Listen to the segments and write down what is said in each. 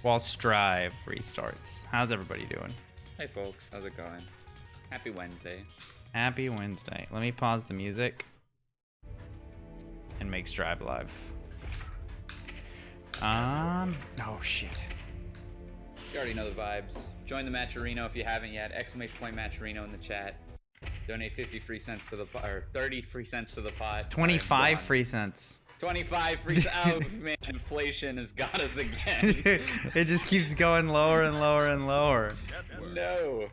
while Strive restarts. How's everybody doing? Hey folks, how's it going? Happy Wednesday. Happy Wednesday. Let me pause the music and make Strive live. Oh shit. You already know the vibes. Join the Matcherino if you haven't yet. ! Matcherino in the chat. Donate 50 free cents to the pot, or 30 free cents to the pot. 25 free cents. 25 free cents. Oh man, inflation has got us again. It just keeps going lower and lower and lower. No,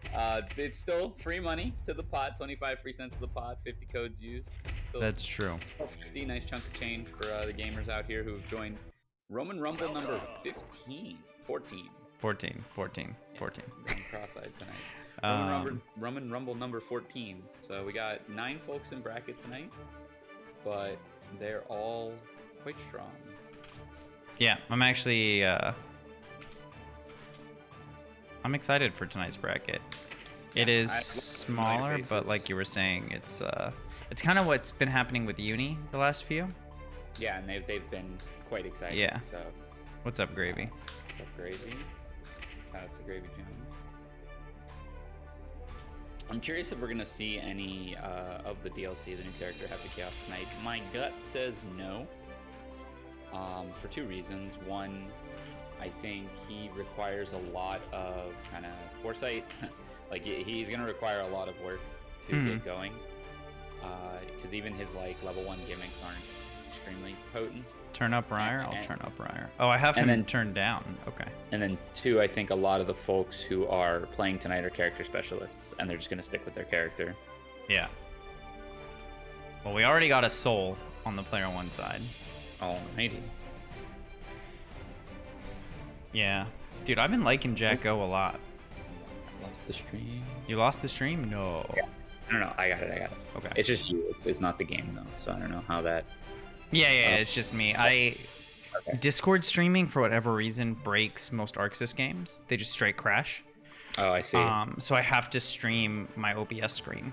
it's still free money to the pot. 25 free cents to the pot. 50 codes used. Still That's true. 50, nice chunk of change for the gamers out here who have joined Roman Rumble number 14. Cross-eyed tonight. Roman Rumble number 14. So we got 9 folks in bracket tonight, but they're all quite strong. Yeah, I'm actually I'm excited for tonight's bracket. It is smaller, but like you were saying, it's kind of what's been happening with Uni the last few. Yeah, and they've been quite exciting. Yeah. So what's up, Gravy? What's up, Gravy? Shout out to Gravy Jones. I'm curious if we're gonna see any of the DLC, the new character Happy Chaos tonight. My gut says no. For 2 reasons. One, I think he requires a lot of kind of foresight. Like he's gonna require a lot of work to get going. Because even his like level 1 gimmicks aren't extremely potent. Turn up Ryer? I'll turn up Ryer. Oh, I have him turned down. Okay. And then 2, I think a lot of the folks who are playing tonight are character specialists, and they're just going to stick with their character. Yeah. Well, we already got a soul on the player 1 side. Alrighty. Yeah. Dude, I've been liking Jack Go a lot. Lost the stream. You lost the stream? No. Yeah. No, I got it. Okay. It's just you. It's not the game, though, so I don't know how that... Yeah, it's just me. Discord streaming, for whatever reason, breaks most Arxis games. They just straight crash. Oh, I see. So I have to stream my OBS screen.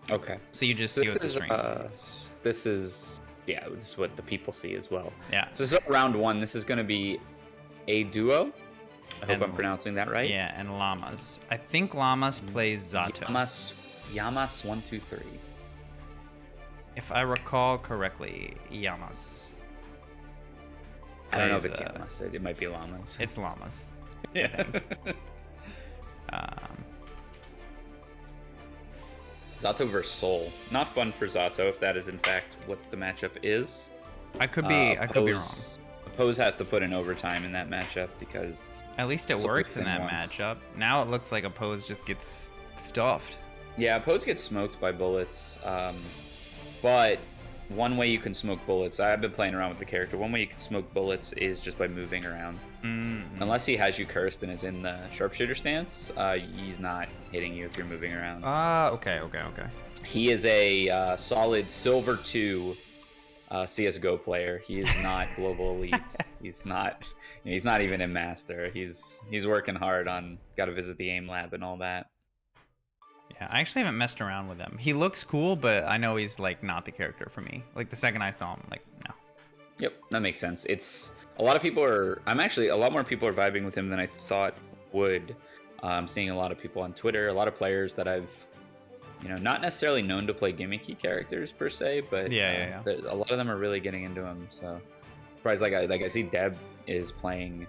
Okay. So you just see what the stream sees. This is what the people see as well. Yeah. So this is round 1. This is going to be Aeduo. I hope I'm pronouncing that right. Yeah, and Llamas. I think Llamas plays Zato. Yamas 1, 2, 3. If I recall correctly, Yamas. I don't know if it's Yamas. It might be Llamas. It's Llamas. Yeah. Zato versus Soul. Not fun for Zato if that is in fact what the matchup is. I could be wrong. Oppose has to put in overtime in that matchup because at least it works in that matchup. Now it looks like Oppose just gets stuffed. Yeah, Oppose gets smoked by bullets. But one way you can smoke bullets, I've been playing around with the character, one way you can smoke bullets is just by moving around. Unless he has you cursed and is in the sharpshooter stance, he's not hitting you if you're moving around. Okay. He is a solid silver 2 CSGO player. He is not global elite. He's not even in master. He's working hard on, gotta visit the aim lab and all that. Yeah, I actually haven't messed around with him. He looks cool, but I know he's like not the character for me. Like the second I saw him, like no. Yep, that makes sense. It's a lot of people are. A lot more people are vibing with him than I thought would. I'm seeing a lot of people on Twitter, a lot of players that I've, not necessarily known to play gimmicky characters per se, but yeah. A lot of them are really getting into him. So, surprised. Like I see Deb is playing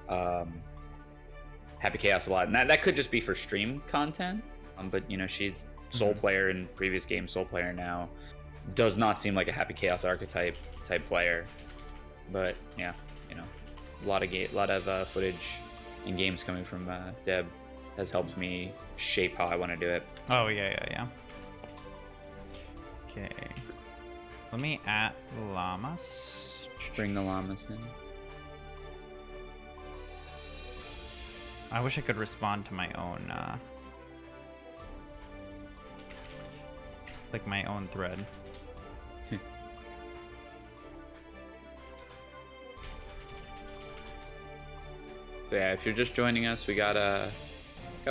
Happy Chaos a lot, and that could just be for stream content. But she's Soul player in previous games, Soul player now. Does not seem like a Happy Chaos archetype type player. But yeah, a lot of footage in games coming from Deb has helped me shape how I want to do it. Oh yeah. Okay. Let me add Llamas. Bring the Llamas in. I wish I could respond to my own like my own thread. So yeah, if you're just joining us, we got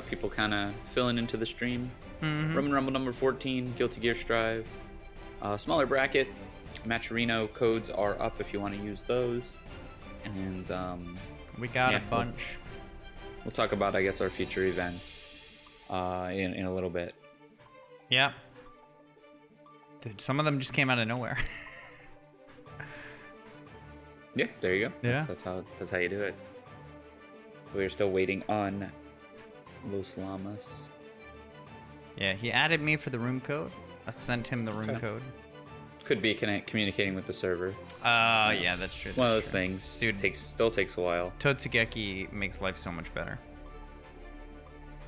people kind of filling into the stream. Roman Rumble number 14, Guilty Gear Strive. Smaller bracket. Matcherino codes are up if you want to use those. And We got a bunch. We'll talk about, I guess, our future events in a little bit. Yeah. Dude, some of them just came out of nowhere. Yeah, there you go. Yeah. That's how you do it. We're still waiting on Los Llamas. Yeah, he added me for the room code. I sent him the room code. Could be communicating with the server. Yeah, that's true. One of those things. Dude, still takes a while. Totsugeki makes life so much better.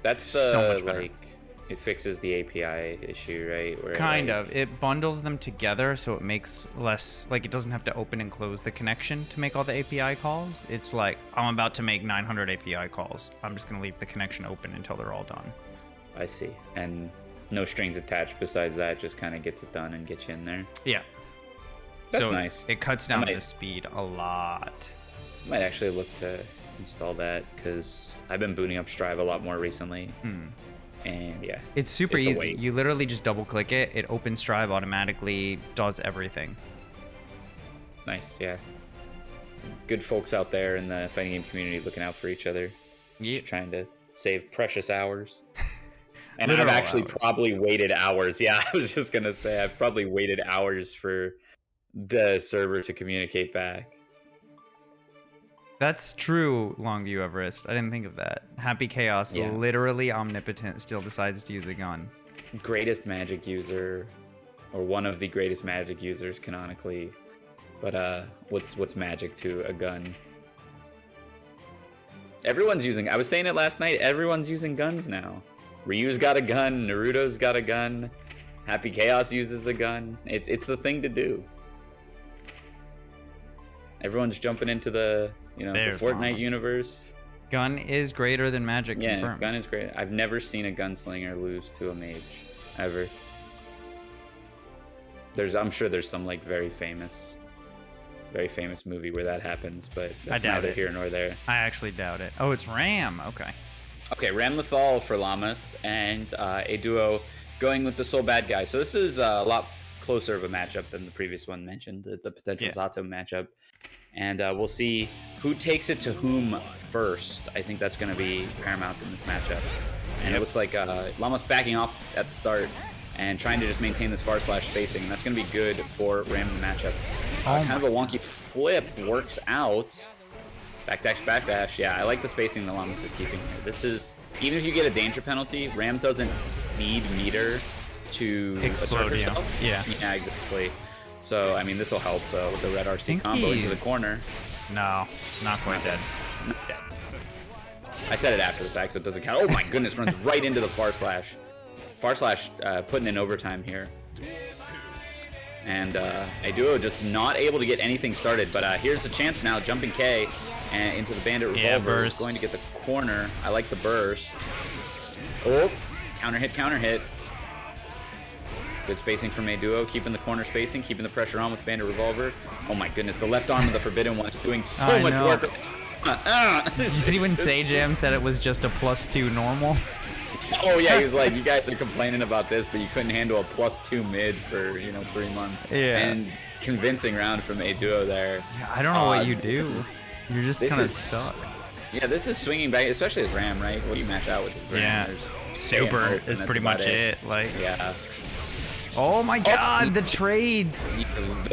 That's So much better. like it fixes the API issue, right? Where Kind of. It bundles them together so it makes less, like it doesn't have to open and close the connection to make all the API calls. It's like, I'm about to make 900 API calls. I'm just going to leave the connection open until they're all done. I see. And no strings attached besides that, just kind of gets it done and gets you in there. Yeah. That's so nice. It cuts down the speed a lot. Might actually look to install that because I've been booting up Strive a lot more recently. And yeah, it's super easy. You literally just double click it. It opens Strive automatically, does everything. Nice, yeah. Good folks out there in the fighting game community looking out for each other. Yeah. Trying to save precious hours. And I've actually probably waited hours. Yeah, I was just going to say, I've probably waited hours for the server to communicate back. That's true, Longview Everest. I didn't think of that. Happy Chaos, literally omnipotent, still decides to use a gun. Greatest magic user, or one of the greatest magic users canonically. But what's magic to a gun? Everyone's using. I was saying it last night. Everyone's using guns now. Ryu's got a gun. Naruto's got a gun. Happy Chaos uses a gun. It's the thing to do. Everyone's jumping into the the Fortnite universe. Gun is greater than magic. Yeah, confirmed. Gun is great. I've never seen a gunslinger lose to a mage, ever. I'm sure there's some like very famous movie where that happens, but that's neither here nor there. I actually doubt it. Oh, it's Ram. Okay. Okay, Ramlethal for Llamas and Aeduo going with the sole bad guy. So this is a lot closer of a matchup than the previous one mentioned, the potential Zato matchup. And we'll see who takes it to whom first. I think that's going to be paramount in this matchup. And it looks like Llamas backing off at the start and trying to just maintain this far slash spacing. And that's going to be good for Ram in the matchup. Kind of a wonky flip works out. Backdash. Yeah, I like the spacing that Llamas is keeping here. This is, even if you get a danger penalty, Ram doesn't need meter to assert herself. Yeah, exactly. So, I mean, this will help with the red RC combo into the corner. No, not quite dead. Not dead. I said it after the fact, so it doesn't count. Oh my goodness, runs right into the far slash. Far slash putting in overtime here. And Aeduo just not able to get anything started. But here's a chance now. Jumping K and into the Bandit Revolver. Is going to get the corner. I like the burst. Oh, counter hit. Good spacing from Aeduo, keeping the corner spacing, keeping the pressure on with the Bandit Revolver. Oh my goodness, the left arm of the Forbidden One is doing so much work. Did you see when Sajam said it was just a +2 normal? Oh yeah, he was like, you guys are complaining about this, but you couldn't handle a +2 mid for 3 months. Yeah. And convincing round from Aeduo there. Yeah, I don't know what you do. You're just kind of stuck. Yeah, this is swinging back, especially as Ram, right? What do you match out with? Yeah, super is pretty much it. Like, yeah. Oh my god, the trades!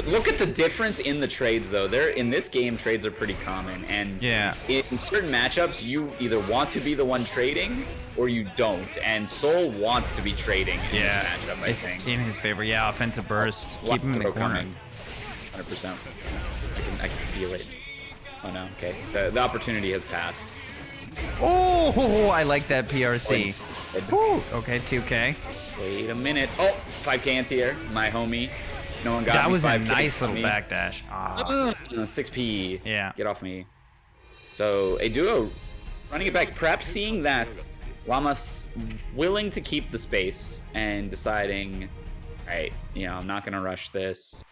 Look at the difference in the trades, though. In this game, trades are pretty common, and in certain matchups, you either want to be the one trading or you don't. And Soul wants to be trading in this matchup, I think. In his favor, offensive burst, keep him in the corner. 100%. I can feel it. Oh no, okay. The opportunity has passed. Oh, I like that PRC. Okay, 2K. Wait a minute. Oh, 5K anti-air, my homie. No one got me. That was a 5K nice little backdash. 6P. Yeah. Get off me. So, Aeduo running it back, perhaps seeing that Llamas willing to keep the space and deciding, all right, I'm not going to rush this.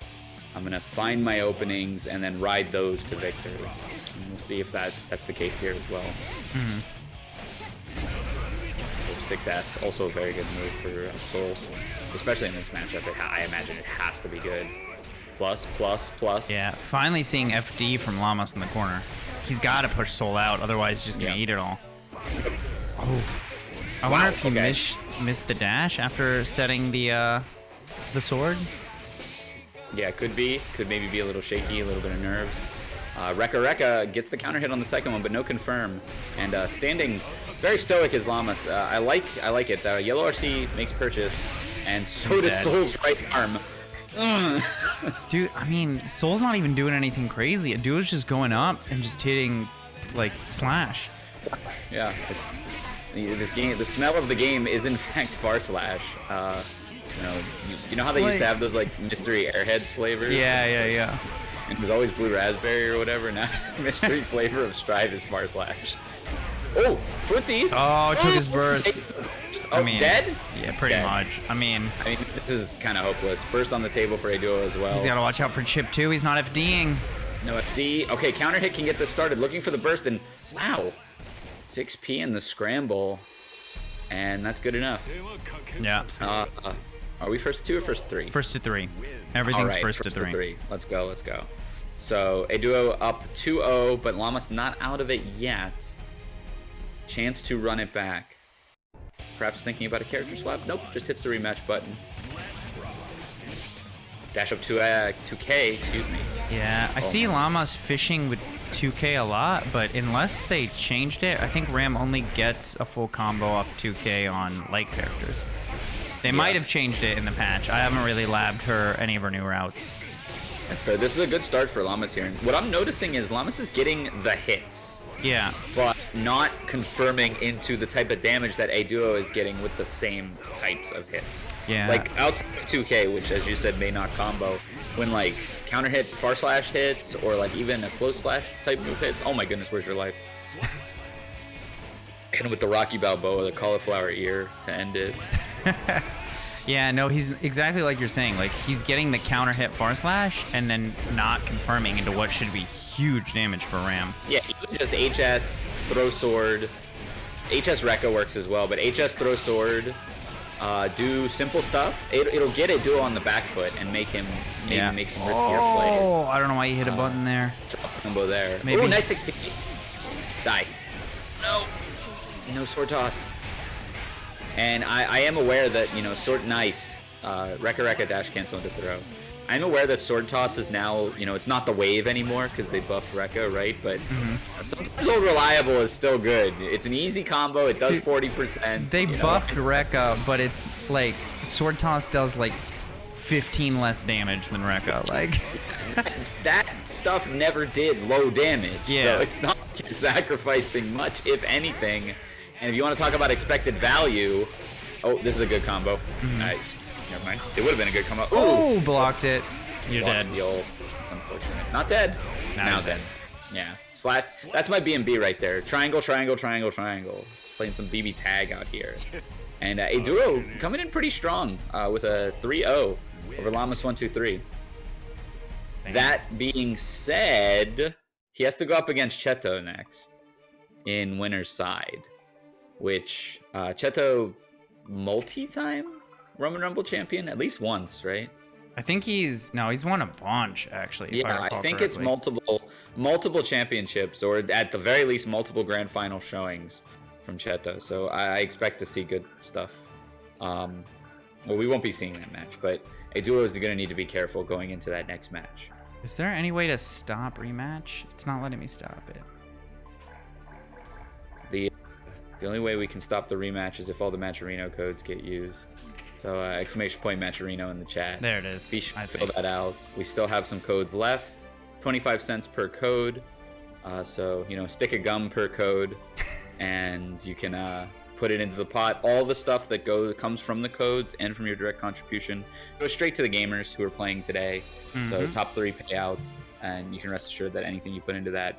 I'm going to find my openings and then ride those to victory. And we'll see if that's the case here as well. 6S, also a very good move for Soul, especially in this matchup. I imagine it has to be good. Plus, plus, plus. Yeah, finally seeing FD from Llamas in the corner. He's got to push Soul out, otherwise he's just going to eat it all. Oh. I wonder if he missed the dash after setting the sword. Yeah, could be. Could maybe be a little shaky, a little bit of nerves. Rekka gets the counter hit on the second one, but no confirm. And standing very stoic is Llamas. I like it. Yellow RC makes purchase, and so does Soul's right arm. Dude, I mean, Soul's not even doing anything crazy. Aeduo's just going up and just hitting, like, slash. Yeah, it's this game. The smell of the game is in fact far slash. You know how they used to have those like mystery airheads flavors? Yeah. It was always blue raspberry or whatever. Now mystery flavor of Strive is far slash. Oh, footsies! Oh, took his burst. I mean, dead? Yeah, pretty much. I mean, this is kind of hopeless. Burst on the table for Aeduo as well. He's got to watch out for Chip too. He's not FDing. No FD. Okay, counter hit can get this started. Looking for the burst, and wow, 6P in the scramble, and that's good enough. Yeah. Are we first to 2 or first 3? First to 3. Everything's right, first to 3. Let's go. So Aeduo up 2-0, but Llamas not out of it yet. Chance to run it back. Perhaps thinking about a character swap? Nope, just hits the rematch button. Dash up to 2K, excuse me. Yeah, I see Llamas fishing with 2K a lot, but unless they changed it, I think Ram only gets a full combo off 2K on light characters. They might have changed it in the patch. I haven't really labbed any of her new routes. That's fair. This is a good start for Llamas here. What I'm noticing is Llamas is getting the hits. Yeah. But not confirming into the type of damage that Aeduo is getting with the same types of hits. Yeah. Like outside of 2K, which as you said may not combo, when like counter hit far slash hits or like even a close slash type move hits, oh my goodness, where's your life? And with the Rocky Balboa, the cauliflower ear to end it. Yeah, no, he's exactly like you're saying. Like, he's getting the counter hit far slash and then not confirming into what should be huge damage for Ram. Yeah, even just HS, throw sword. HS Rekka works as well, but HS throw sword, do simple stuff. It'll get Aeduo on the back foot and make him maybe make some riskier plays. Oh, I don't know why you hit a button there. Drop combo there. Maybe. Ooh, nice 6P. Die. No sword toss. And I am aware that, sword nice. Rekka dash cancel into throw. I'm aware that sword toss is now, it's not the wave anymore because they buffed Rekka, right? But sometimes old reliable is still good. It's an easy combo. It does 40%. They buffed Rekka, but it's like sword toss does like 15 less damage than Rekka. Like that stuff never did low damage. Yeah. So it's not like you're sacrificing much, if anything. And if you want to talk about expected value, oh, this is a good combo. Nice. Never mind. It would have been a good combo. Ooh, oh, blocked it. You're dead. It's unfortunate. Not dead. Now dead. Yeah. Slash. That's my B&B right there. Triangle, triangle, triangle, triangle. Playing some BB tag out here. And Aeduo coming in pretty strong with a 3-0 over Llamas 1-2-3. That being said, he has to go up against Chetoo next in winner's side. Which Chetoo multi-time Roman Rumble champion at least once, right? I think he's won a bunch actually. Yeah, I think it's multiple championships, or at the very least multiple grand final showings from Chetoo. So I expect to see good stuff. Well, we won't be seeing that match, but Aeduo is going to need to be careful going into that next match. Is there any way to stop rematch? It's not letting me stop it. The only way we can stop the rematch is if all the Matcherino codes get used. So exclamation point Matcherino in the chat. There it is. Be sure to fill that out. We still have some codes left. 25 cents per code. So, stick a gum per code. And you can put it into the pot. All the stuff that comes from the codes and from your direct contribution goes straight to the gamers who are playing today. So top 3 payouts. And you can rest assured that anything you put into that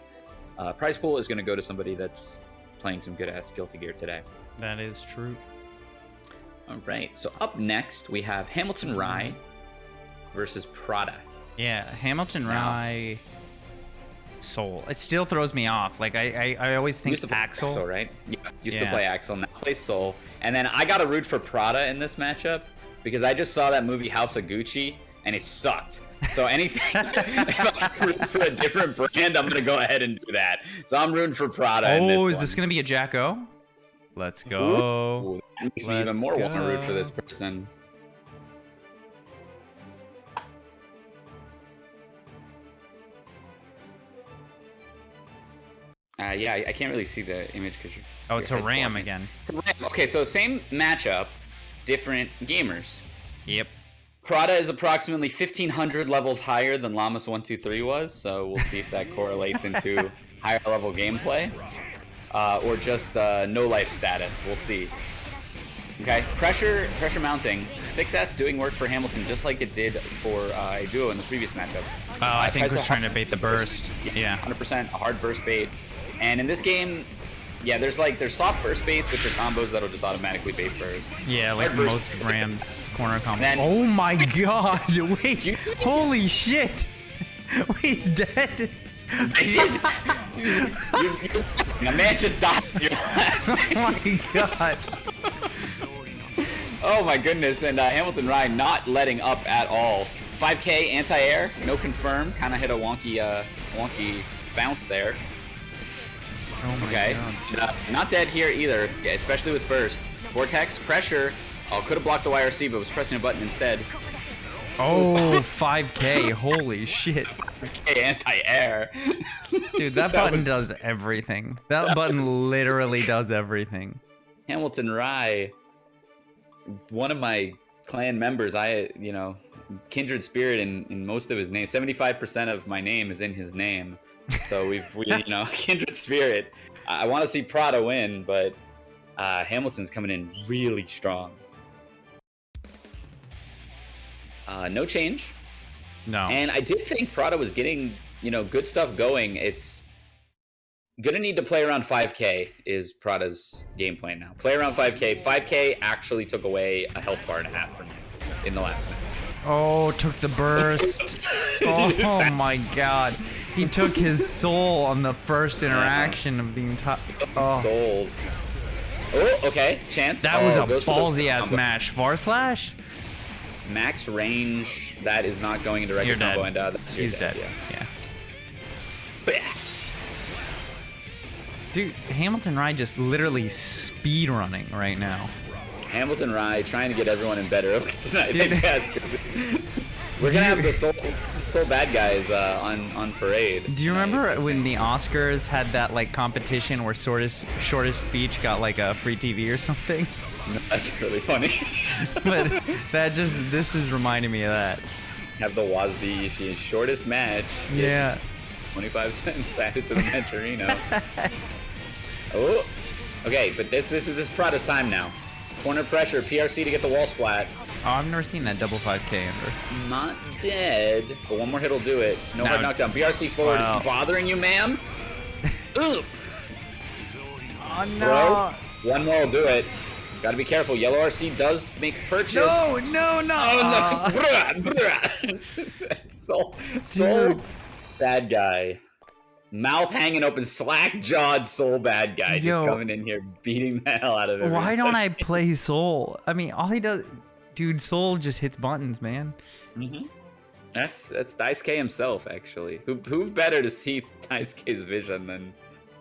prize pool is going to go to somebody that's playing some good ass Guilty Gear today. That is true. All right, so up next we have Hamilton Rye versus Prada. Yeah, Hamilton Rye Soul. It still throws me off. Like I always think Axel, right? Yeah, used to play Axel, now plays Soul. And then I got to root for Prada in this matchup because I just saw that movie House of Gucci and it sucked. So anything, if I'm rooting for a different brand, I'm going to go ahead and do that. So I'm rooting for Prada in this Oh, is one. this going to be a Jack-O? Let's go. Ooh, that makes me even more want to root for this person. Yeah, I can't really see the image because you're... Oh, it's a Ram again. Okay, so same matchup, different gamers. Yep. Prada is approximately 1,500 levels higher than Llamas123 was, so we'll see if that correlates into higher level gameplay. Or just no life status. We'll see. Okay, pressure mounting. 6S doing work for Hamilton just like it did for Aeduo in the previous matchup. I think was trying to bait the burst. Yeah. 100% a hard burst bait. And in this game, yeah, there's soft burst baits, which are combos that'll just automatically bait burst. Yeah, like most Rams corner combos. Then, oh my god! Wait, holy shit! Wait, he's dead. A man just died. Oh my god. Oh my goodness, and Hamilton Rye not letting up at all. 5K anti-air, no confirm, kind of hit a wonky bounce there. Oh my okay, not dead here either, yeah, especially with burst. Vortex, pressure, could have blocked the YRC, but was pressing a button instead. Oh, 5K, holy shit. 5K anti-air. Dude, that button does everything. That button literally does everything. Hamilton Rye, one of my clan members, kindred spirit in most of his name. 75% of my name is in his name. So we kindred spirit. I want to see Prada win, but Hamilton's coming in really strong. No change. No. And I did think Prada was getting, good stuff going. It's gonna need to play around 5K is Prada's game plan now. Play around 5K. 5K actually took away a health bar and a half from me in the last match. Oh, took the burst. Oh my god. He took his soul on the first interaction of being top. Oh. Souls. Oh, okay. Chance. That was a ballsy ass match. Var slash? Max range. That is not going into regular combo. And he's dead. Yeah. Dude, Hamilton Rye just literally speed running right now. Hamilton Rye trying to get everyone in bed early tonight, I guess, 'cause we're gonna have the soul bad guys on parade. Do you remember when the Oscars had that like competition where shortest speech got like a free TV or something? No, that's really funny. But this is reminding me of that. Have the Wazi shortest match. Yeah. 25 cents added to the Mentorino. Oh, okay, but this is Prada's time now. Corner pressure, PRC to get the wall splat. Oh, I've never seen that double 5K ever. Not dead, but one more hit will do it. No hard knockdown. BRC forward. Wow. Is he bothering you, ma'am? Ooh. Oh, no. Bro, one more will do it. Gotta be careful. Yellow RC does make purchase. No. Oh, no. Soul bad guy. Mouth hanging open, slack-jawed Soul bad guy just coming in here beating the hell out of everything. Why don't I play Soul? I mean, all he does... Dude, Soul just hits buttons, man. Mm-hmm. That's Daisuke himself, actually. Who better to see Daisuke's vision than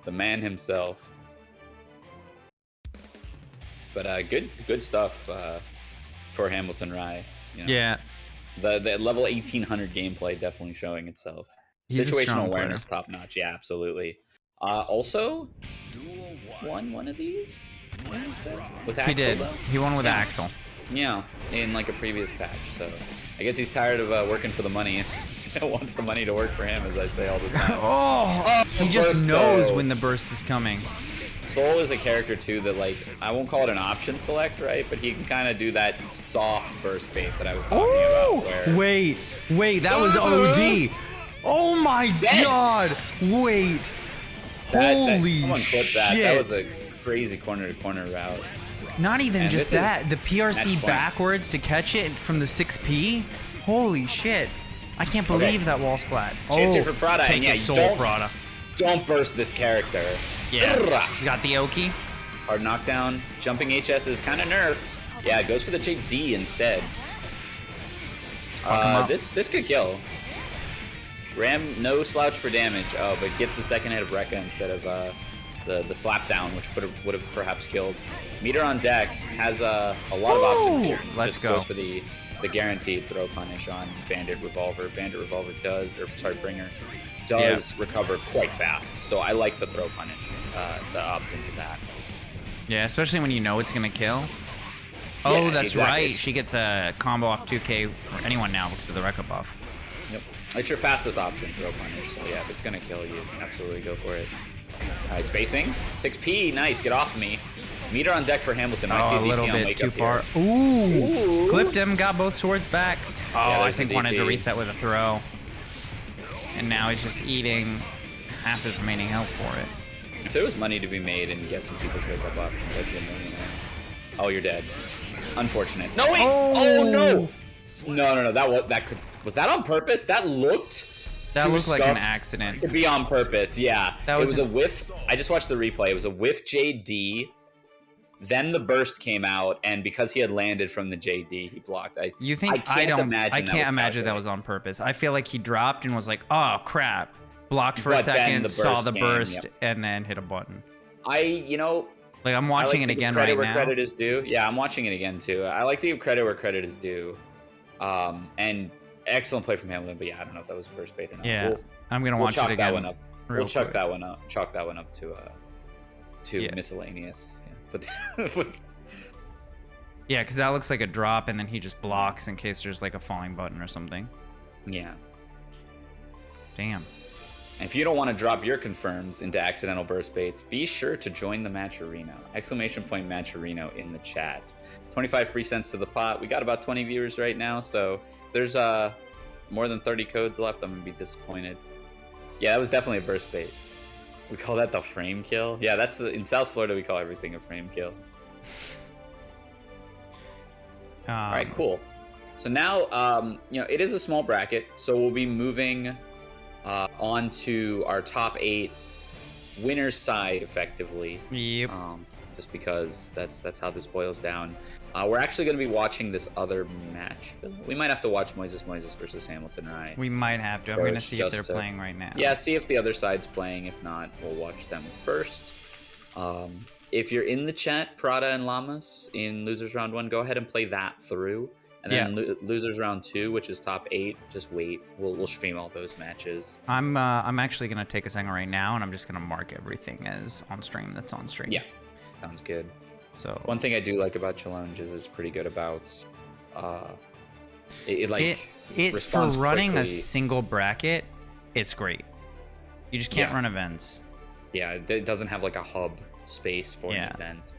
the man himself? But good stuff for Hamilton Rye. Yeah. The level 1800 gameplay definitely showing itself. Situational awareness, top notch. Yeah, absolutely. Also, won one of these. With Axel, he did. Though? He won with Axel. Yeah, in like a previous patch. So I guess he's tired of working for the money. Wants the money to work for him, as I say all the time. He just knows when the burst is coming. Soul is a character too that, like, I won't call it an option select, right? But he can kind of do that soft burst bait that I was talking about. Where... Wait, that was OD. Oh my god! Wait. Holy someone shit. Put that. That was a crazy corner to corner route. Not even just that. The PRC backwards to catch it from the 6P. Holy shit. I can't believe that wall splat. Chance here for Prada. Take the soul, Prada. Don't burst this character. Yeah. Got the Oki. Hard knockdown. Jumping HS is kind of nerfed. Yeah, it goes for the JD instead. This could kill. Ram, no slouch for damage. Oh, but gets the second hit of Rekka instead of the slap down, which would have perhaps killed. Meter on deck has a lot of options here. Let's just go. Goes for the guaranteed throw punish on Bandit Revolver. Bandit Revolver Bringer does recover quite fast. So I like the throw punish to opt into that. Yeah, especially when you know it's gonna kill. Oh, that's exactly. right. She gets a combo off 2k for anyone now because of the Rekka buff. Yep. It's your fastest option, throw punish. So yeah, if it's gonna kill you, absolutely go for it. Alright, spacing. 6P, nice, get off of me. Meter on deck for Hamilton. I see a little bit too far. Here. Ooh, clipped him, got both swords back. Oh, Yeah, I think wanted to reset with a throw. And now he's just eating half his remaining health for it. If there was money to be made and get some people pick up options, I'd be a millionaire. Oh, you're dead. Unfortunate. No, wait! Oh, no! No, was that on purpose? That looked like an accident. To be on purpose, yeah. It was a whiff. I just watched the replay. It was a whiff JD. Then the burst came out, and because he had landed from the JD, he blocked. I can't imagine that was on purpose. I feel like he dropped and was like, "Oh crap!" Blocked for a second, saw the burst, and then hit a button. I'm watching it again right now. Where credit is due. Yeah, I'm watching it again too. I like to give credit where credit is due. And excellent play from Hamilton, but yeah, I don't know if that was first bait or not. Yeah, I'm gonna watch it again. We'll chalk that one up. Chalk that one up to miscellaneous. Yeah. Yeah, because that looks like a drop, and then he just blocks in case there's like a falling button or something. Yeah. Damn. And if you don't want to drop your confirms into accidental burst baits, be sure to join the Matcherino. !Matcherino in the chat. 25 free cents to the pot. We got about 20 viewers right now, so if there's more than 30 codes left, I'm gonna be disappointed. Yeah, that was definitely a burst bait. We call that the frame kill. Yeah, that's in South Florida. We call everything a frame kill. All right, cool. So now, it is a small bracket, so we'll be moving on to our top 8 winners side, effectively. Yep. Just because that's how this boils down. We're actually going to be watching this other match. We might have to watch Moises versus Hamilton, right? We might have to. I'm going to see if they're playing right now. Yeah, see if the other side's playing. If not, we'll watch them first. If you're in the chat, Prada and Llamas in Losers Round 1, go ahead and play that through. And then Losers Round 2, which is top 8, just wait. We'll stream all those matches. I'm actually going to take a second right now, and I'm just going to mark everything as on stream that's on stream. Yeah, sounds good. So one thing I do like about Challenge is it's pretty good about it for running quickly. A single bracket. It's great. You just can't run events. Yeah, it doesn't have like a hub space for an event.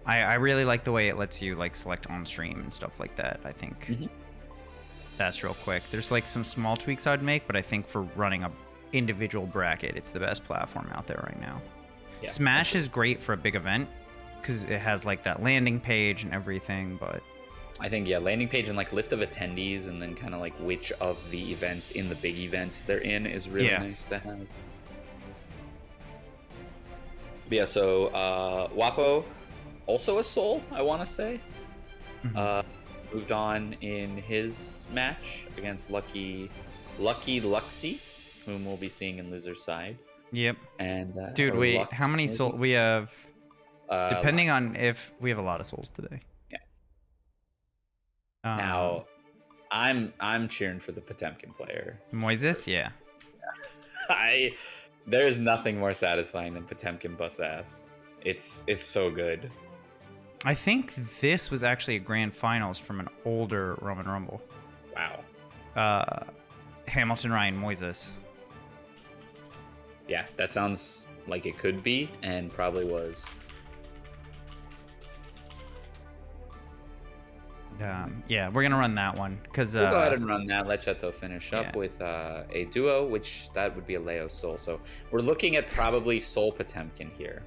I really like the way it lets you like select on stream and stuff like that. I think that's real quick. There's like some small tweaks I'd make, but I think for running a individual bracket, it's the best platform out there right now. Yeah, Smash is great for a big event because it has like that landing page and everything, but I think landing page and like list of attendees and then kind of like which of the events in the big event they're in is really nice to have. But yeah, so Wapo, also a soul, I want to say, moved on in his match against LuckyLukse, whom we'll be seeing in loser's side. Yep. And dude, wait, how many souls we have? Depending on if we have a lot of souls today. Yeah. Now, I'm cheering for the Potemkin player. Moises, yeah. There's nothing more satisfying than Potemkin bust ass. It's so good. I think this was actually a grand finals from an older Roman Rumble. Wow. Hamilton, Ryan, Moises. Yeah, that sounds like it could be, and probably was. Yeah, we're gonna run that one because we'll go ahead and run that. Let Chetoo finish up with Aeduo, which that would be a Leo Soul. So we're looking at probably Soul Potemkin here.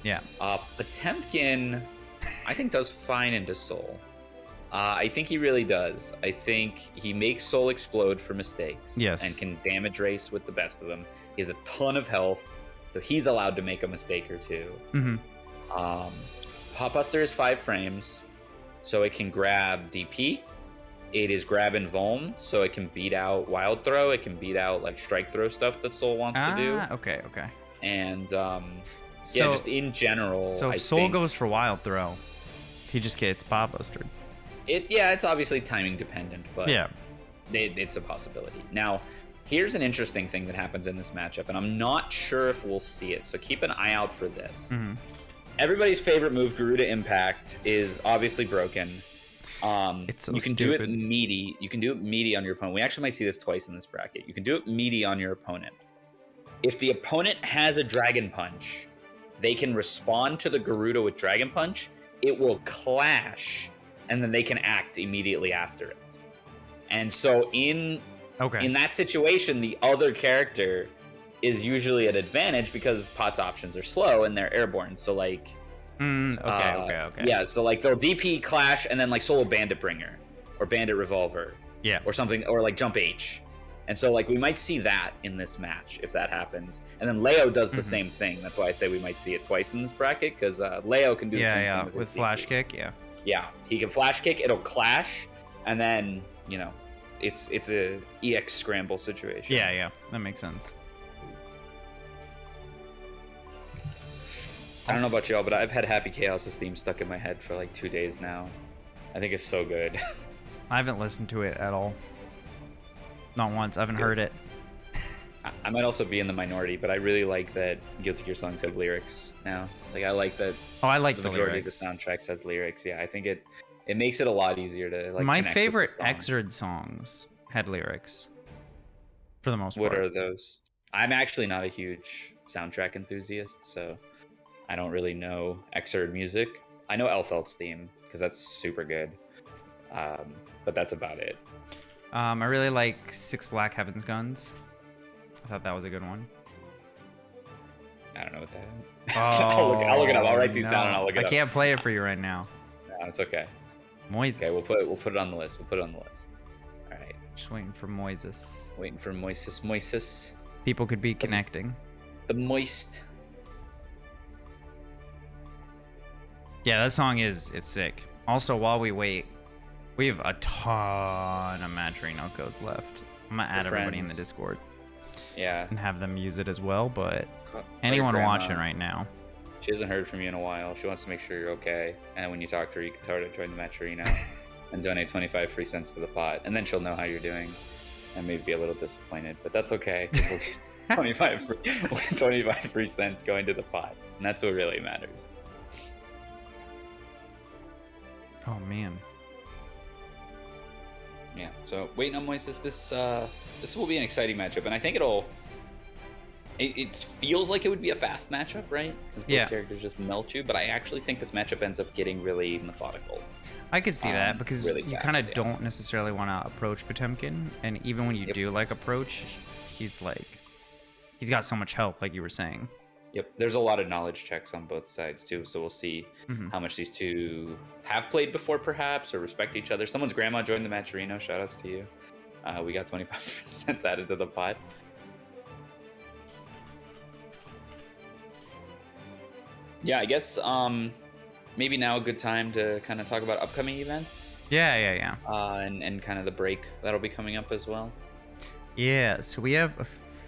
Yeah. Potemkin, I think does fine into Soul. I think he really does. I think he makes Soul explode for mistakes. Yes. And can damage race with the best of them. He has a ton of health, so he's allowed to make a mistake or two. Potbuster is 5 frames, so it can grab DP, it is grab and Vulm, so it can beat out Wild Throw. It can beat out like Strike Throw stuff that Soul wants to do. Okay. And yeah, just in general. So if Soul goes for Wild Throw, he just gets Pot Bustered. It's obviously timing dependent, but yeah, it's a possibility. Now, here's an interesting thing that happens in this matchup, and I'm not sure if we'll see it, so keep an eye out for this. Mm-hmm. Everybody's favorite move, Garuda Impact, is obviously broken. It's so you can stupid. do it meaty. You can do it meaty on your opponent. We actually might see this twice in this bracket. You can do it meaty on your opponent. If the opponent has a Dragon Punch, they can respond to the Garuda with Dragon Punch. It will clash, and then they can act immediately after it. And so in that situation, the other character is usually at advantage because Pot's options are slow and they're airborne. So like, okay. Yeah, so like they'll DP clash and then like solo Bandit Bringer or Bandit Revolver, or something, or like Jump H. And so like we might see that in this match if that happens. And then Leo does the same thing. That's why I say we might see it twice in this bracket, because Leo can do the same thing with Flash Kick. Yeah, he can Flash Kick. It'll clash, and then it's a EX scramble situation. Yeah, that makes sense. I don't know about y'all, but I've had Happy Chaos's theme stuck in my head for like 2 days now. I think it's so good. I haven't listened to it at all. Not once. I haven't heard it. I might also be in the minority, but I really like that Guilty Gear songs have lyrics now. Like I like that. Oh, I like the majority of the soundtracks has lyrics. Yeah, I think it makes it a lot easier to like. My favorite Xrd songs had lyrics. For the most part. What are those? I'm actually not a huge soundtrack enthusiast, so I don't really know Xrd music. I know Elfeld's theme because that's super good, but that's about it. I really like Six Black Heaven's Guns. I thought that was a good one. I don't know what that is. Oh, I'll look it up. I'll write these down and I'll look it up. I can't play it for you right now. No, it's okay. Moises. Okay, we'll put it on the list. All right. Just waiting for Moises. Waiting for Moises. People could be connecting. The moist. Yeah, that song is sick. Also, while we wait, we have a ton of Matcherino codes left. I'm gonna add everybody in the Discord. Yeah. And have them use it as well, but anyone watching right now. She hasn't heard from you in a while. She wants to make sure you're okay. And when you talk to her, you can tell her to join the Matcherino and donate 25 free cents to the pot. And then she'll know how you're doing and maybe be a little disappointed. But that's okay. We'll get 25 free cents going to the pot. And that's what really matters. Oh, man. Yeah, so waiting on Moises. This will be an exciting matchup, and I think it feels like it would be a fast matchup, right? Because both characters just melt you, but I actually think this matchup ends up getting really methodical. I could see that, because really you kind of don't necessarily want to approach Potemkin, and even when you do like approach, he's got so much help, like you were saying. Yep, there's a lot of knowledge checks on both sides too, so we'll see how much these two have played before, perhaps, or respect each other. Someone's grandma joined the Matcherino. Shoutouts to you. We got 25 cents added to the pot. Yeah, I guess maybe now a good time to kind of talk about upcoming events. Yeah. And kind of the break that'll be coming up as well. Yeah, so we have a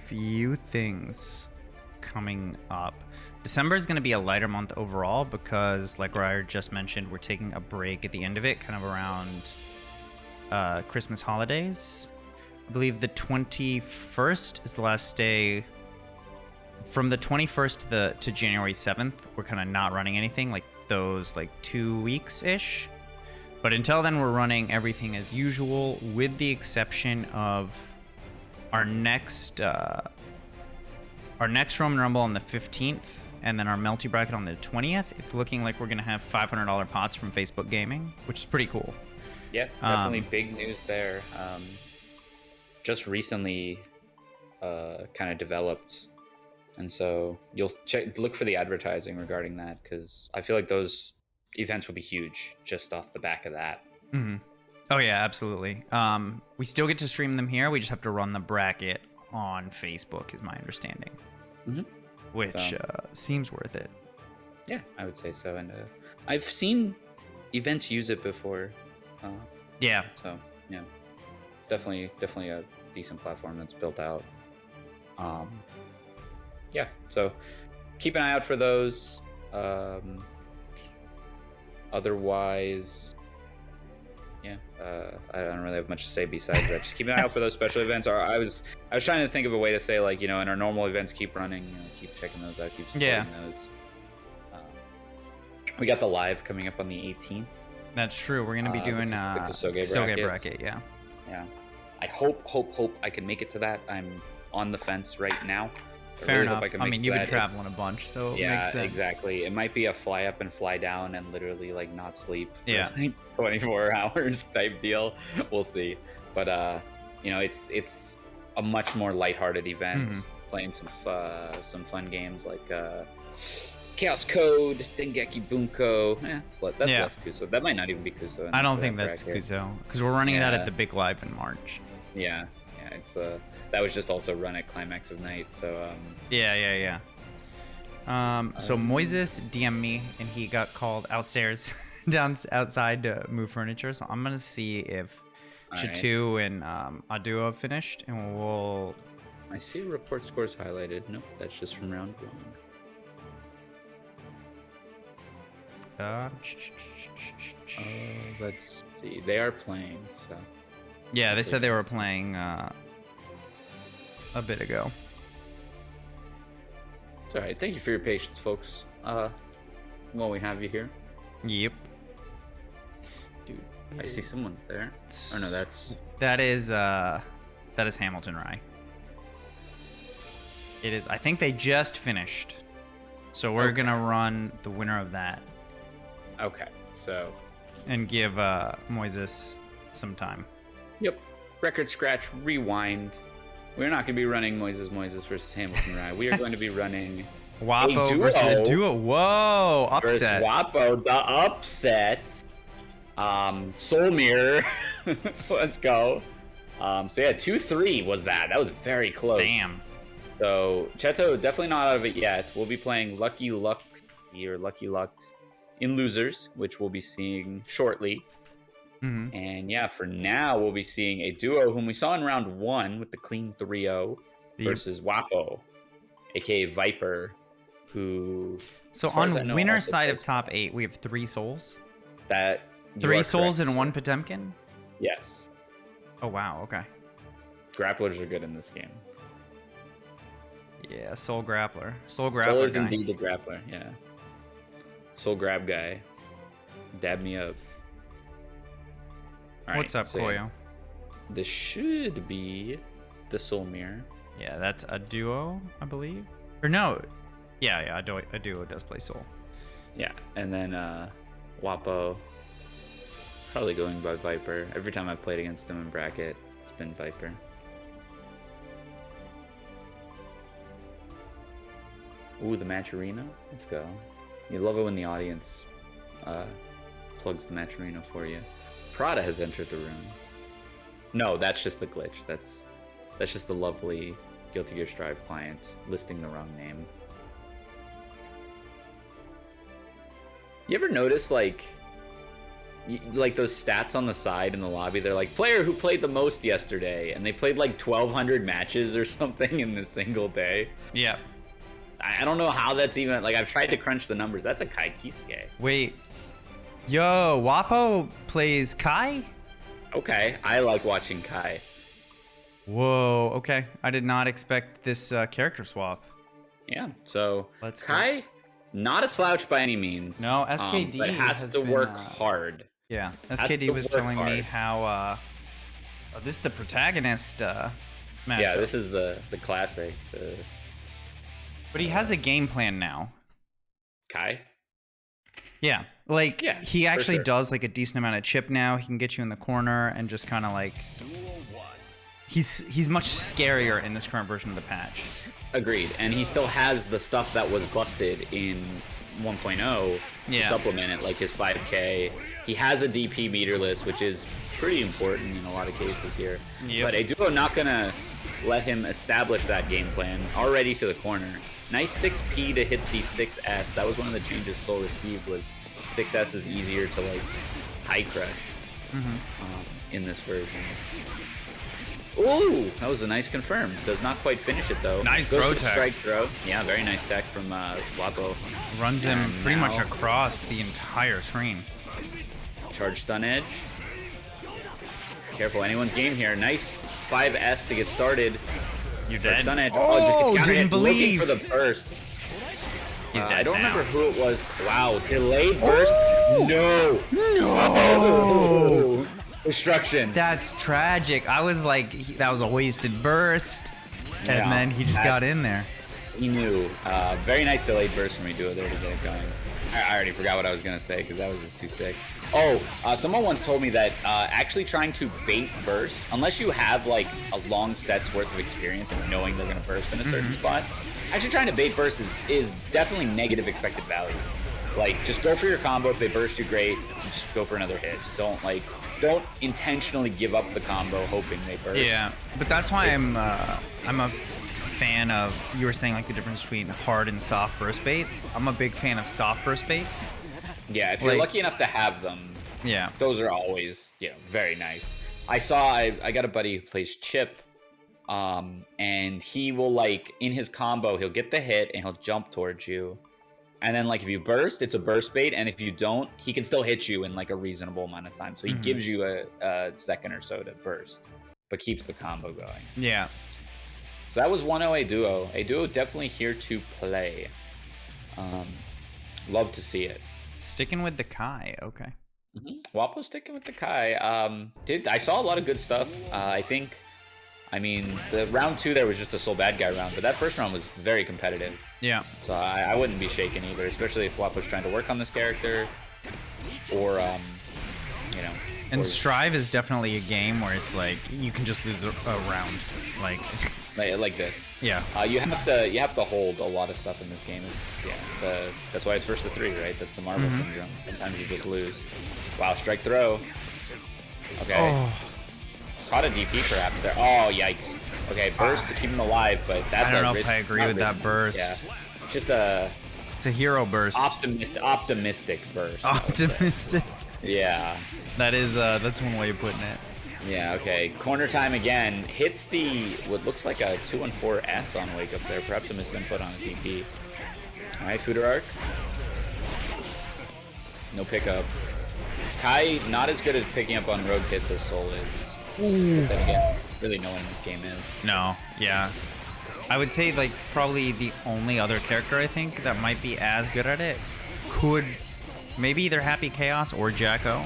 few things coming up. December is going to be a lighter month overall because, like Ryer just mentioned, we're taking a break at the end of it, kind of around Christmas holidays. I believe the 21st is the last day. From the 21st to January 7th, we're kind of not running anything, like those 2 weeks ish. But until then, we're running everything as usual, with the exception of our next Roman Rumble on the 15th, and then our Melty Bracket on the 20th. It's looking like we're going to have $500 pots from Facebook Gaming, which is pretty cool. Yeah, definitely big news there. Just recently kind of developed. And so you'll look for the advertising regarding that, because I feel like those events will be huge just off the back of that. Mm-hmm. Oh, yeah, absolutely. We still get to stream them here. We just have to run the bracket on Facebook, is my understanding. Mm-hmm. Which seems worth it. Yeah, I would say so. And I've seen events use it before. Yeah. So Yeah, it's definitely a decent platform that's built out. Yeah, so keep an eye out for those. Otherwise, yeah, I don't really have much to say besides that. Just keep an eye out for those special events. Or I was trying to think of a way to say, like, in our normal events, keep running, keep checking those out, keep supporting those. We got the live coming up on the 18th. That's true. We're gonna be doing the Kosoge bracket. Yeah. I hope I can make it to that. I'm on the fence right now. Fair enough. I mean, you've been traveling a bunch, so it makes sense. Exactly. It might be a fly up and fly down and literally like not sleep for like 24 hours type deal. We'll see. But it's a much more lighthearted event. Playing some fun games like Chaos Code, Dengeki Bunko. That's less Kuso. That might not even be Kuso. I don't think that's Kuso because we're running that at the big live in March. Yeah, it's that was just also run at Climax of Night. So yeah. So Moises DM'd me and he got called outstairs outside to move furniture. So I'm gonna see if Chetoo and Aeduo have finished, and we'll. I see report scores highlighted. Nope, that's just from round 1. Let's see. They are playing. So. Yeah, they said they were playing a bit ago. It's all right. Thank you for your patience, folks. While we have you here. Yep. Dude, I see someone's there. Oh no, that is Hamilton Rye. It is. I think they just finished, so we're gonna run the winner of that. Okay. So. And give Moises some time. Yep. Record scratch, rewind. We're not going to be running Moises versus Hamilton Rye. We are going to be running Wapo versus Aeduo. Whoa, upset. Versus Wapo, the upset. Soul Mirror. Let's go. So yeah, 2-3 was that. That was very close. Damn. So Chetoo definitely not out of it yet. We'll be playing LuckyLukse in losers, which we'll be seeing shortly. And yeah, for now, we'll be seeing Aeduo, whom we saw in round 1 with the clean 3-0 versus Wapo, aka Viper, who... So on winner's side of top 8, we have 3 souls? That 3 souls and 1 Potemkin? Yes. Oh, wow, okay. Grapplers are good in this game. Yeah, soul grappler. Soul is guy. Indeed the grappler, yeah. Soul grab guy. Dab me up. All What's up, Koyo? This should be the Soul Mirror. Yeah, that's Aeduo, I believe. Or no. Yeah, Aeduo does play Soul. Yeah, and then Wapo, probably going by Viper. Every time I've played against him in bracket, it's been Viper. Ooh, the match arena. Let's go. You love it when the audience plugs the match arena for you. Prada has entered the room. No, that's just the glitch. That's just the lovely Guilty Gear Strive client listing the wrong name. You ever notice like those stats on the side in the lobby? They're like player who played the most yesterday, and they played like 1,200 matches or something in a single day. Yeah. I don't know how that's even like. I've tried to crunch the numbers. That's a Kai Kisuke. Wait. Yo, Wapo plays Kai? Okay, I like watching Kai. Whoa, okay. I did not expect this character swap. Yeah, so Let's Kai, go. Not a slouch by any means. No, SKD but has to work hard. Yeah, SKD was telling me how this is the protagonist matchup. Yeah, this is the classic. But he has a game plan now. Kai? Yeah, like he actually does like a decent amount of chip now. He can get you in the corner and just kind of like he's much scarier in this current version of the patch. Agreed, and he still has the stuff that was busted in 1.0 to supplement it, like his 5K. He has a DP meterless, which is pretty important in a lot of cases here. Yep. But Aeduo not gonna let him establish that game plan already to the corner. Nice 6P to hit the 6S. That was one of the changes Soul received, was 6S is easier to like high crush. in this version. Ooh, that was a nice confirm. Does not quite finish it though. Nice Goes throw for the tech. strike throw. Yeah, very nice tech from Wapo. Runs him And pretty much now- across the entire screen. Charge stun edge. Careful, anyone's game here. Nice 5S to get started. You're Charge dead. stun edge. Oh, Just gets counter didn't hit. believe. Looking for the burst. He's dead I don't now. remember who it was. Wow, delayed burst. No. No. Destruction. That's tragic. I was like, that was a wasted burst. Yeah, And then he just got that's- in there. He knew. Very nice delayed burst from Aeduo there to get it going. I already forgot what I was going to say because that was just too sick. Oh, someone once told me that actually trying to bait burst, unless you have like a long set's worth of experience and knowing they're going to burst in a certain spot, actually trying to bait burst is definitely negative expected value. Like, just go for your combo. If they burst you, great. Just go for another hit. Don't intentionally give up the combo hoping they burst. Yeah, but that's why I'm a fan of, you were saying like the difference between hard and soft burst baits. I'm a big fan of soft burst baits. Yeah, if you're Like- lucky enough to have them, Yeah. those are always, very nice. I got a buddy who plays Chip, and he will, like, in his combo, he'll get the hit and he'll jump towards you. And then, like, if you burst, it's a burst bait, and if you don't, he can still hit you in, like, a reasonable amount of time. So he gives you a second or so to burst, but keeps the combo going. Yeah. So that was 1-0 Aeduo. Aeduo definitely here to play. Love to see it. Sticking with the Kai. Okay. Wapo sticking with the Kai. Dude, I saw a lot of good stuff. I mean, the round 2 there was just a Soul Bad Guy round, but that first round was very competitive. Yeah. So I wouldn't be shaken either, especially if Wapo's trying to work on this character, or And or- Strive is definitely a game where it's like you can just lose a round. Like, like this. yeah. You have to hold a lot of stuff in this game. That's why it's first to 3, right? That's the Marvel syndrome. Sometimes you just lose. Wow, strike throw. Okay. Oh, Caught a DP perhaps there. Oh, yikes. Okay, burst to keep him alive, but that's I don't know risk, if I agree not with that risky. burst. Yeah. It's just a it's a hero burst. optimistic burst. I would say. Optimistic. Yeah. That is that's one way of putting it. Yeah, okay. Corner time again. Hits the, what looks like a 2-1-4S on Wake Up there. Perhaps a missed input on a DP. Alright, Fooder Arc. No pickup. Kai, not as good at picking up on rogue hits as Soul is. But then again, really no one in this game is. No, yeah. I would say like probably the only other character I think that might be as good at it could maybe either Happy Chaos or Jacko.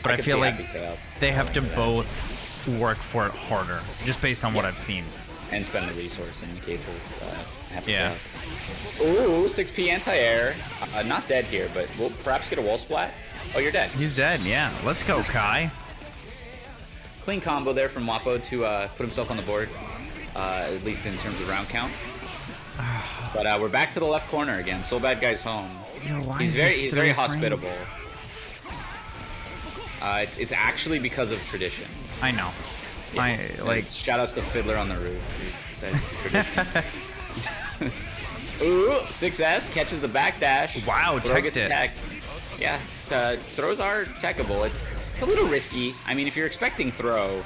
But I could feel see like Happy Chaos they have to going for that. both work for it harder, just based on what I've seen. And spend the resource in case of Happy Yeah. Chaos. Ooh, 6P anti-air. Not dead here, but we'll perhaps get a wall splat. Oh, you're dead. He's dead, yeah. Let's go, Kai. Clean combo there from Wapo to put himself on the board, at least in terms of round count. But we're back to the left corner again. Soul Bad Guy's home. Yo, why He's is very this he's very 3 hospitable. frames? It's actually because of tradition. I know. I like Shout outs to Fiddler on the Roof. That's tradition. Ooh, 6S catches the backdash. Wow, Throw teched gets it. teched. Yeah, throws are techable. It's a little risky. I mean, if you're expecting throw,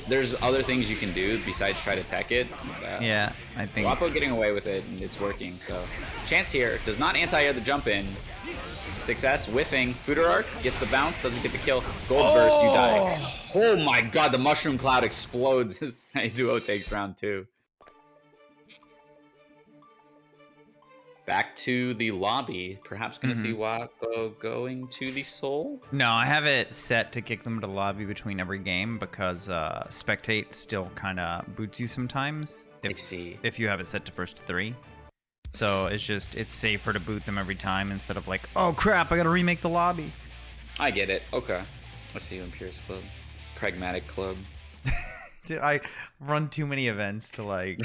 there's other things you can do besides try to tech it. yeah, I think Wapo getting away with it, and it's working. So, chance here. Does not anti-air the jump in. 6S, whiffing. Fooder Arc gets the bounce, doesn't get the kill. Gold burst, you die. Oh my god, the mushroom cloud explodes as Aeduo takes round 2. Back to the lobby. Perhaps gonna see Wapo going to the Soul. No, I have it set to kick them to lobby between every game because spectate still kind of boots you sometimes. I see. If you have it set to first to 3. So it's safer to boot them every time instead of like, oh crap, I gotta remake the lobby. I get it. Okay. Let's see ImpurestClub. Pragmatic Club. Dude, I run too many events to like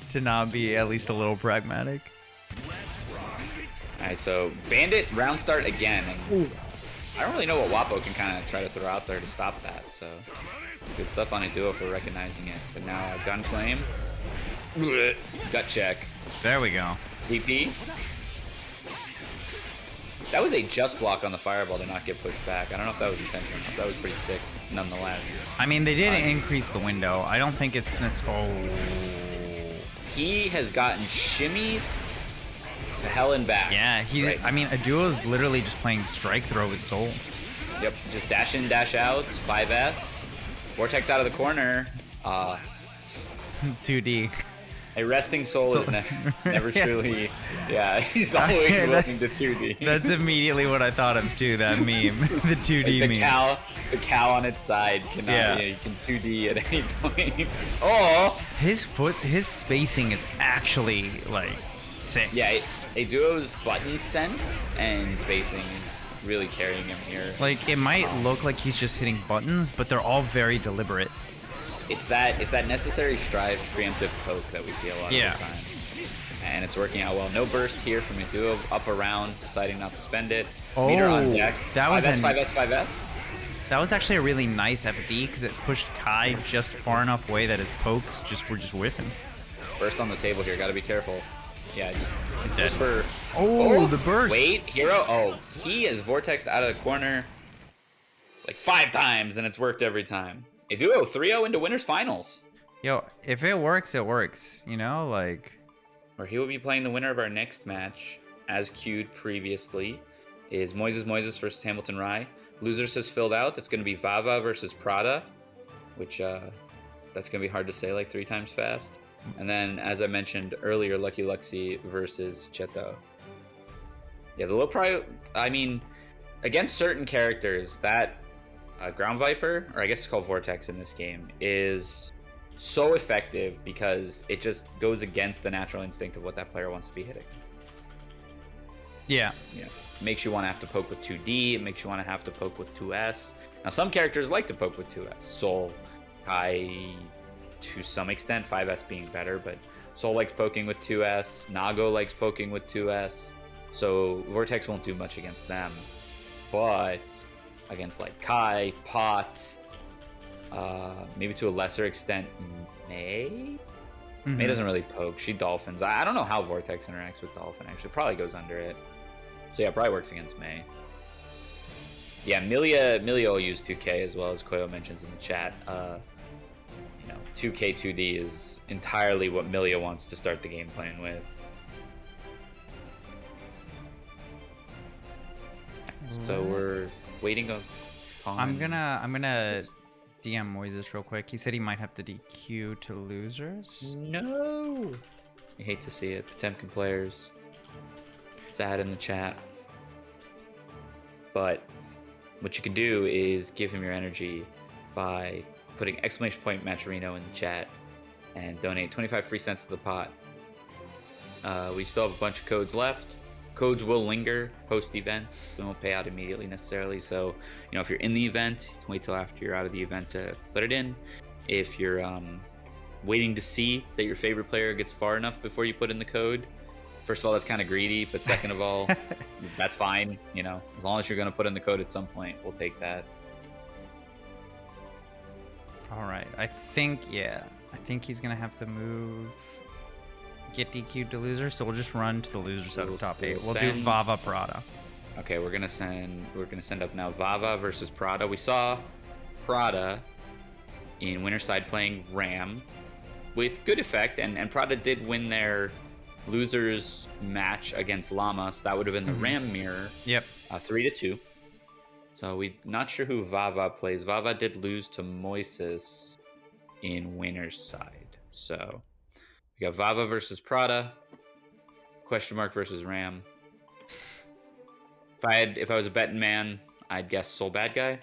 to not be at least a little pragmatic. Alright, so Bandit round start again. And I don't really know what Wapo can kind of try to throw out there to stop that. So good stuff on Aeduo for recognizing it. But now gun flame. Gut check. There we go. CP. That was a just block on the fireball to not get pushed back. I don't know if that was intentional. That was pretty sick, nonetheless. I mean, they did increase the window. I don't think it's necessarily. Oh. He has gotten shimmied to hell and back. Yeah, he's. Right. I mean, Aeduo's literally just playing strike throw with Soul. Yep, just dash in, dash out, 5S. Vortex out of the corner. 2D. A resting soul is never truly. Yeah, he's always willing to 2D. That's immediately what I thought of too. That meme, the 2D like meme. The cow on its side cannot. Yeah, you can 2D at any point. Oh, his spacing is actually like sick. Yeah, Aeduo's button sense and spacing is really carrying him here. Like it might look like he's just hitting buttons, but they're all very deliberate. It's that necessary strive preemptive poke that we see a lot of the time. And it's working out well. No burst here from Aeduo, up around, deciding not to spend it. Oh, meter on deck. That was 5S. That was actually a really nice FD because it pushed Kai just far enough away that his pokes were just whiffing. Burst on the table here, gotta be careful. Yeah, he's dead. Oh, the burst. Wait, hero. Oh, he is vortexed out of the corner like 5 times, and it's worked every time. Aeduo 3-0 into winners finals. Yo, if it works, it works. You know, like. Or he will be playing the winner of our next match, as queued previously, is Moises versus Hamilton Rye. Losers has filled out. It's going to be Vava versus Prada, which that's going to be hard to say like 3 times fast. And then, as I mentioned earlier, LuckyLukse versus Chetoo. Yeah, the low priority. I mean, against certain characters, that. Ground Viper, or I guess it's called Vortex in this game, is so effective because it just goes against the natural instinct of what that player wants to be hitting. Yeah. Yeah. Makes you want to have to poke with 2D. It makes you want to have to poke with 2S. Now, some characters like to poke with 2S. Soul, Kai, to some extent, 5S being better, but Soul likes poking with 2S. Nago likes poking with 2S. So Vortex won't do much against them. But against like Kai, Pot, maybe to a lesser extent, May? Mm-hmm. May doesn't really poke. She dolphins. I don't know how Vortex interacts with Dolphin, actually. Probably goes under it. So yeah, probably works against May. Yeah, Milia will use 2K as well, as Koyo mentions in the chat. 2K 2D is entirely what Milia wants to start the game playing with. So we're waiting on. I'm gonna DM Moises real quick. He said he might have to DQ to losers. No. I hate to see it. Potemkin players. Sad in the chat. But what you can do is give him your energy by putting !matcherino in the chat and donate 25 free cents to the pot. We still have a bunch of codes left. Codes will linger post-event. They won't pay out immediately necessarily. So, if you're in the event, you can wait till after you're out of the event to put it in. If you're waiting to see that your favorite player gets far enough before you put in the code, first of all, that's kind of greedy. But second of all, that's fine. As long as you're going to put in the code at some point, we'll take that. All right. I think he's going to have to move... Get DQ'd to loser, so we'll just run to the losers out of top 8. We'll do Vava Prada. Okay, we're gonna send up now Vava versus Prada. We saw Prada in winner side playing Ram with good effect, and Prada did win their losers match against Llama, so that would have been the Ram mirror. Yep. 3-2. So we're not sure who Vava plays. Vava did lose to Moises in winner's side. So we got Vava versus Prada, question mark versus Ram. If I was a betting man, I'd guess Soul Bad Guy.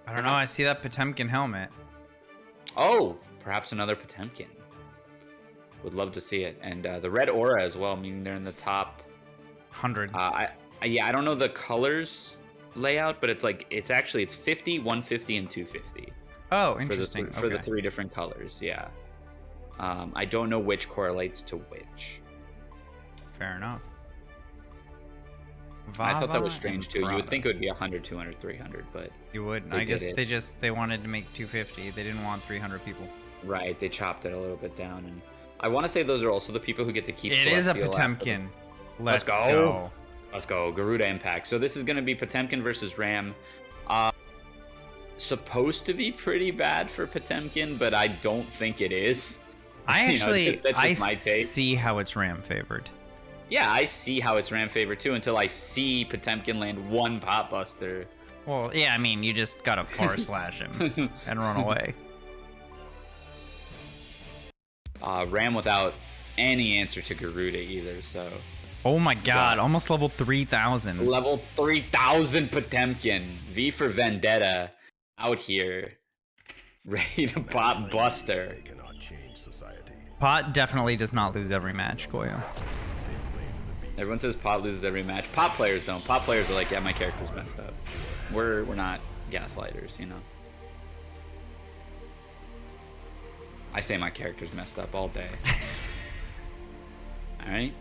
I don't know. I see that Potemkin helmet. Oh, perhaps another Potemkin. Would love to see it. And the red aura as well, meaning they're in the top 100. I don't know the colors layout, but it's 50, 150, and 250. Oh, interesting. For the 3 different colors, yeah. I don't know which correlates to which. Fair enough. I thought that was strange too. You would think it would be 100, 200, 300, but you wouldn't. I guess they wanted to make 250. They didn't want 300 people. Right. They chopped it a little bit down, and I want to say those are also the people who get to keep. It is a Potemkin. Let's go. Let's go. Garuda Impact. So this is going to be Potemkin versus Ram. Supposed to be pretty bad for Potemkin, but I don't think it is. I actually, that's just my take. see how it's Ram favored. Yeah, I see how it's Ram favored too until I see Potemkin land one Pot Buster. Well, yeah, I mean, you just gotta far slash him and run away. Ram without any answer to Garuda either, so. Oh my god, almost level 3,000. Level 3,000 Potemkin. V for Vendetta out here. Ready to Pot Buster. Pot definitely does not lose every match, Goyo. Everyone says Pot loses every match. Pot players don't. Pot players are like, yeah, my character's messed up. We're not gaslighters, you know. I say my character's messed up all day. All right.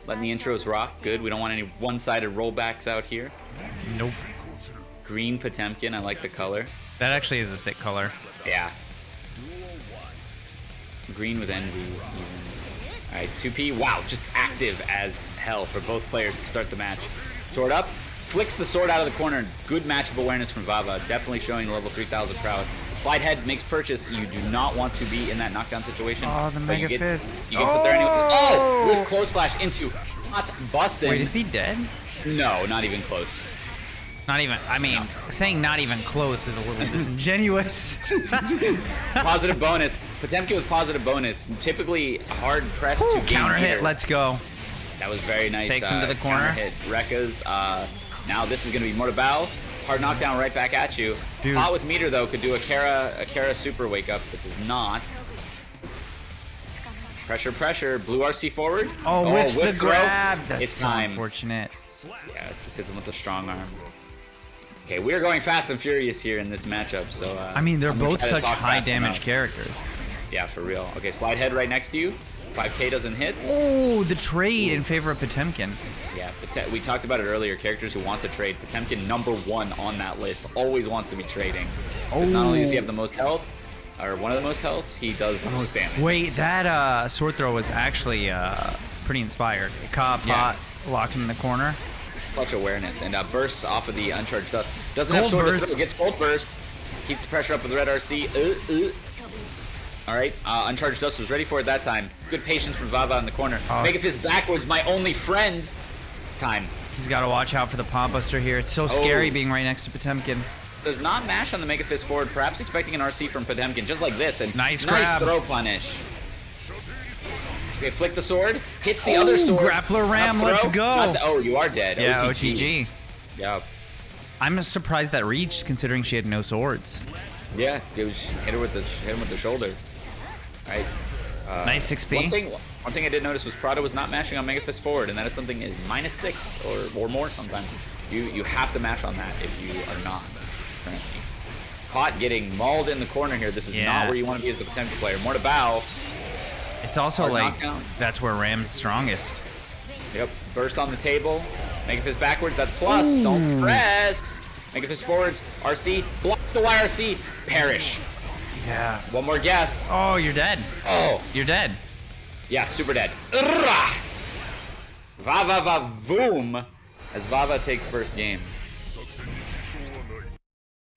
Letting the intros rock. Good. We don't want any one-sided rollbacks out here. Nope. Green Potemkin. I like the color. That actually is a sick color. Yeah. Green with envy. Even. All right, 2P. Wow, just active as hell for both players to start the match. Sword up. Flicks the sword out of the corner. Good matchup awareness from Vava. Definitely showing level 3,000 prowess. Slide head makes purchase. You do not want to be in that knockdown situation. Oh, the Mega Fist. You get put there anyways. Oh! With close slash into Hot Bussin'. Wait, is he dead? No, not even close. Not even, I mean, saying not even close is a little disingenuous. Positive bonus. Potemkin with positive bonus. Typically hard pressed to counter hit, let's go. That was very nice. Takes him to the corner. Hit. Rekka's. Now this is going to be Mortabao. Hard knockdown right back at you. Dude. Pot with meter though could do a Kara super wake up, but does not. Pressure, pressure. Blue RC forward. Oh, whiffs the grab. That's it's so time. Unfortunate. Yeah, just hits him with the strong arm. Okay, we are going fast and furious here in this matchup. So I mean, they're both such high damage enough. characters. Yeah, for real. Okay, slide head right next to you. 5K doesn't hit. Oh, the trade in favor of Potemkin. Yeah, we talked about it earlier. Characters who want to trade. Potemkin #1 on that list. Always wants to be trading. Oh. Not only does he have the most health, or one of the most healths, he does the most damage. Wait, that sword throw was actually pretty inspired. It caught Pot, locked him in the corner. Clutch awareness and bursts off of the uncharged dust. Doesn't Gold have sword burst. to throw. Gets gold burst. Keeps the pressure up with red RC. All right, uncharged dust was ready for it that time. Good patience from Vava in the corner. Mega Fist backwards, my only friend. It's time. He's got to watch out for the Pot Buster here. It's so scary being right next to Potemkin. Does not mash on the Mega Fist forward, perhaps expecting an RC from Potemkin, just like this. And nice grab. Throw punish. Okay, flick the sword, hits the other sword. Grappler Ram, let's go. Oh, you are dead. Yeah, OTG. Yeah. I'm surprised that reached, considering she had no swords. Yeah, it was hit him with the shoulder. All right. Nice 6P. One thing I did notice was Prada was not mashing on Mega Fist forward, and that is something is -6 or more sometimes. You have to mash on that if you are not currently. Pot getting mauled in the corner here. This is not where you want to be as the potential player. More to bow. It's also Hard like knockdown. that's where Ram's strongest. Yep. Burst on the table. Mega Fist backwards. That's plus. Ooh. Don't press. Mega Fist forwards. RC blocks the YRC. Perish. Yeah. One more guess. Oh, you're dead. Oh. You're dead. Yeah, super dead. Vava va voom. As Vava takes first game.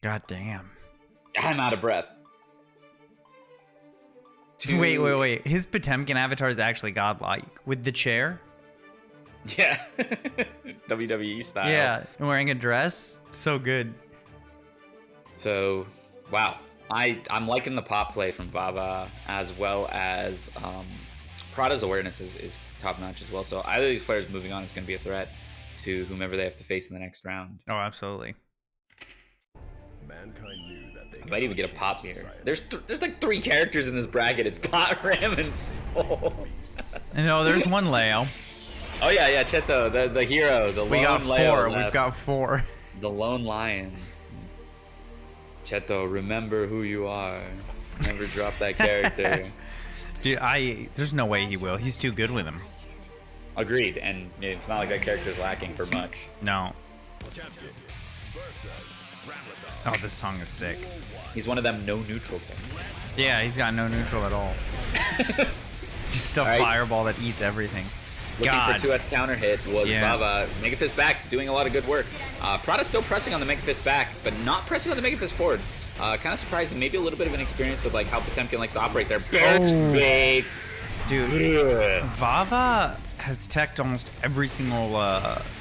God damn. I'm out of breath. Wait. His Potemkin avatar is actually godlike. With the chair? Yeah. WWE style. Yeah, and wearing a dress. So good. So, wow. I'm liking the pop play from Vava, as well as Prada's awareness is top notch as well. So either of these players moving on is going to be a threat to whomever they have to face in the next round. Oh, absolutely. I might even get a pop here. There's like 3 characters in this bracket. It's Pot, Ram, and Soul. No, there's one Leo. Oh yeah, Chetoo, the hero, the lone Leo. We've got 4. The lone lion. Chetoo, remember who you are. Never drop that character. Dude, there's no way he will. He's too good with him. Agreed, and it's not like that character's lacking for much. No. Oh, this song is sick. He's one of them no neutral things. Yeah, he's got no neutral at all. He's still All right. fireball that eats everything. looking God. for 2S counter hit was Vava. Mega Fist back, doing a lot of good work. Prada still pressing on the Mega Fist back, but not pressing on the Mega Fist forward. Kind of surprising. Maybe a little bit of an experience with like how Potemkin likes to operate there. Bait. Dude, Vava has teched almost every single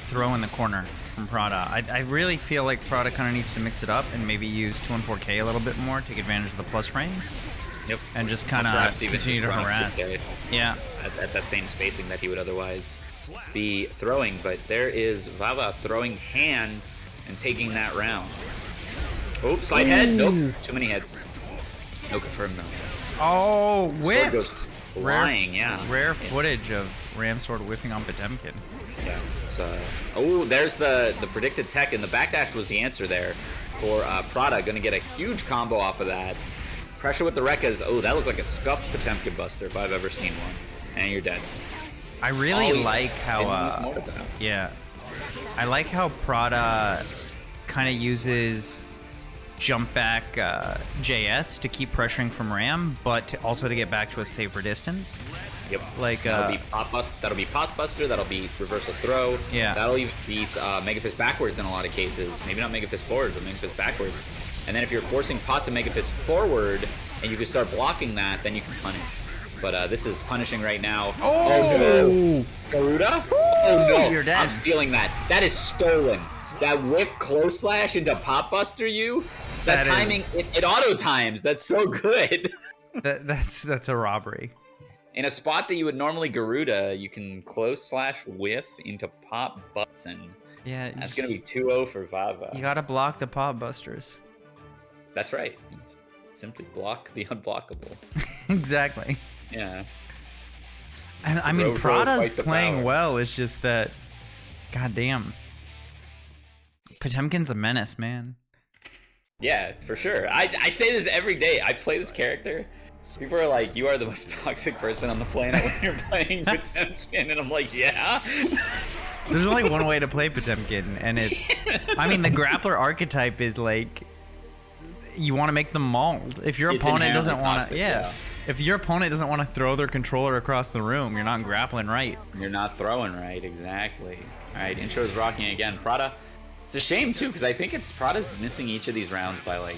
throw in the corner from Prada. I really feel like Prada kind of needs to mix it up and maybe use 2 and 4K a little bit more, take advantage of the plus frames. Yep. And just kind of continue to harass. Yeah. At that same spacing that he would otherwise be throwing. But there is Vava throwing hands and taking that round. Oh, slide head. Nope. Too many heads. No confirm though. Oh, whiffed. Sword goes flying, Rare footage of Ram Sword whiffing on Potemkin. Yeah. Oh, there's the predicted tech, and the backdash was the answer there for Prada. Going to get a huge combo off of that. Pressure with the Rekkas. Oh, that looked like a scuffed Potemkin buster if I've ever seen one. And you're dead. I really like how yeah. I like how Prada kind of uses jump back JS to keep pressuring from Ram, but also to get back to a safer distance. Yep. Like that'll be pot buster. That'll be reversal throw. Yeah. That'll even beat Mega Fist backwards in a lot of cases. Maybe not Mega Fist forward, but Mega Fist backwards. And then if you're forcing pot to Mega Fist forward, and you can start blocking that, then you can punish. But this is punishing right now. Oh no! Garuda? Oh no! You're dead. I'm stealing that. That is stolen. That whiff close slash into pop buster you. That timing, it auto times. That's so good. That's a robbery. In a spot that you would normally Garuda, you can close slash whiff into pop button. Yeah. That's gonna be 2-0 for Vava. You gotta block the pop busters. That's right. Simply block the unblockable. Exactly. Yeah. And I mean, Prada's playing well. It's just that, goddamn, Potemkin's a menace, man. Yeah, for sure. I say this every day. I play this character. People are like, "You are the most toxic person on the planet when you're playing Potemkin," and I'm like, "Yeah." There's only one way to play Potemkin, and it's, I mean, the grappler archetype is like, you want to make them mauled. If your opponent doesn't want to, if your opponent doesn't want to throw their controller across the room, you're not grappling right. You're not throwing right, exactly. All right, intro's rocking again. Prada. It's a shame too, because I think Prada's missing each of these rounds by like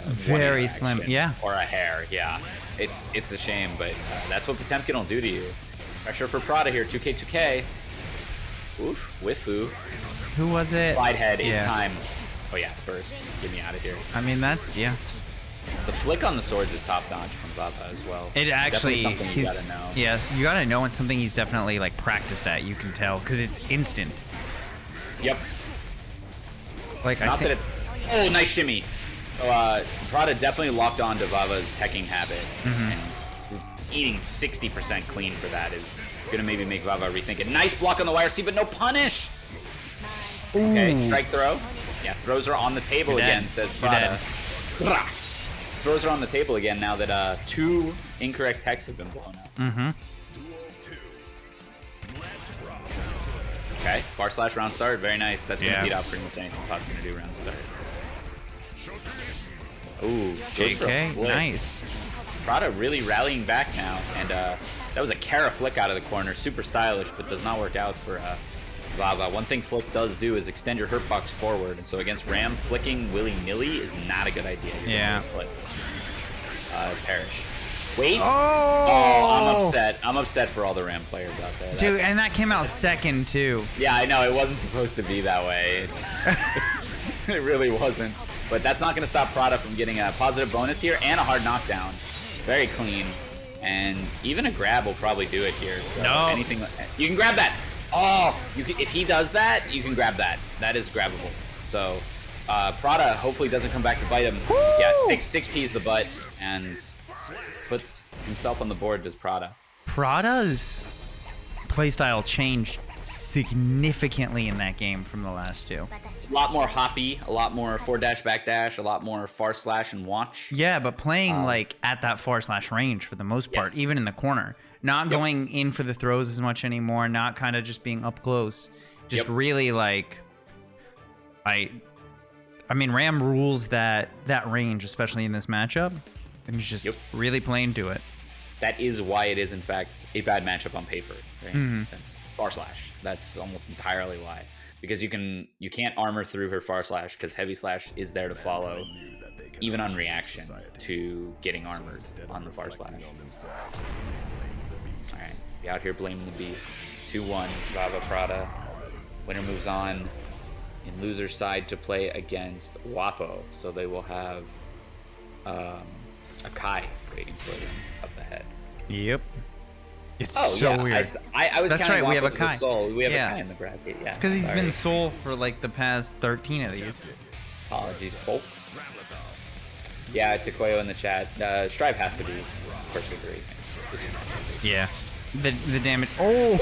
very slim, or a hair. Yeah, it's a shame, but that's what Potemkin will do to you. Pressure for Prada here. 2K. Oof, Wifu. Who was it? Slide head. It's time. Oh yeah, burst. Get me out of here. I mean, that's The flick on the swords is top notch from Vava as well. It actually, something you gotta know. Yes, you gotta know it's something he's definitely like practiced at. You can tell because it's instant. Yep. Like not that it's. Oh, nice shimmy. Prada definitely locked on to Vava's teching habit, and eating 60% clean for that is gonna maybe make Vava rethink it. Nice block on the wire C, but no punish. Okay, strike throw. Yeah, throws are on the table again, says Prada. Throws are on the table again now that 2 incorrect techs have been blown up. Okay, far slash round start, very nice. That's gonna beat out pretty much anything Pot's gonna do round start. Ooh, JK, nice. Prada really rallying back now, and that was a Kara flick out of the corner, super stylish, but does not work out for Vava. One thing flick does do is extend your hurt box forward, and so against Ram, flicking willy-nilly is not a good idea. Flick. Perish. Wait. I'm upset. I'm upset for all the Ram players out there. Dude, and that came out second too. Yeah, I know. It wasn't supposed to be that way. It really wasn't. But that's not going to stop Prada from getting a positive bonus here and a hard knockdown. Very clean. And even a grab will probably do it here. So anything, you can grab that. Oh, if he does that, you can grab that. That is grabbable. So Prada hopefully doesn't come back to bite him. Yeah, 6P's the butt and puts himself on the board, does Prada. Prada's playstyle changed significantly in that game from the last two. A lot more hoppy, a lot more forward dash, back dash, a lot more far slash and watch. Yeah, but playing like at that far slash range for the most part, even in the corner. Not going in for the throws as much anymore, not kind of just being up close. Just really like, I mean, Ram rules that range, especially in this matchup. And he's just really playing to it. that is why it is in fact a bad matchup on paper, right? Mm-hmm. That's far slash. That's almost entirely why, because you can't armor through her far slash because heavy slash is there to follow, even on reaction to getting armored on the far slash. All right, be out here blaming the beasts. 2-1, Vava Prada. Winner moves on in loser's side to play against Wapo, so they will have a Kai waiting for them up ahead. Yep. It's yeah, weird. I was That's counting right, we have a Wapo as Kai. Soul. We have Yeah. a Kai in the bracket. Yeah, It's because he's sorry. been Soul for like the past 13 of these. Apologies, folks. Yeah, Takoyo in the chat. Strive has to be first degree. It's Yeah. The damage. Oh!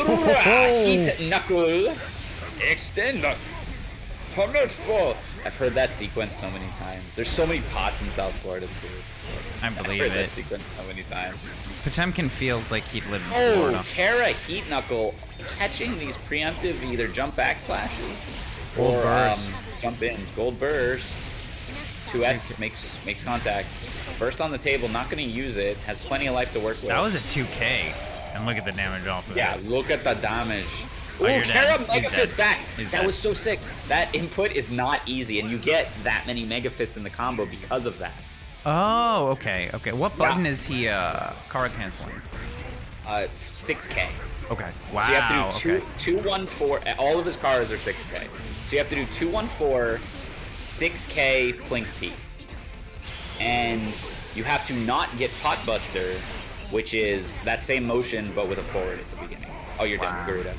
Heat knuckle. Extend. 104. I've heard that sequence so many times. There's so many pots in South Florida too. I believe I've heard that it. sequence so many times. Potemkin feels like he'd live in Oh, Florida. Kara Heat Knuckle catching these preemptive either jump back slashes Gold or burst. jump ins. Gold burst. 2S makes contact. Burst on the table, not going to use it. Has plenty of life to work with. That was a 2K. And look at the damage off of Yeah, it. look at the damage. Oh, Ooh, you're Kara dead. Mega He's Fist dead. back. He's That dead. was so sick. That input is not easy, and you get that many Mega Fists in the combo because of that. Oh, okay. Okay. What button is he card canceling? 6K. Okay. Wow. So you have to do okay. 214. All of his cards are 6K. So you have to do 214, 6K Plink P. And you have to not get Potbuster, which is that same motion but with a forward at the beginning. Oh, you're Wow. done, Garuda.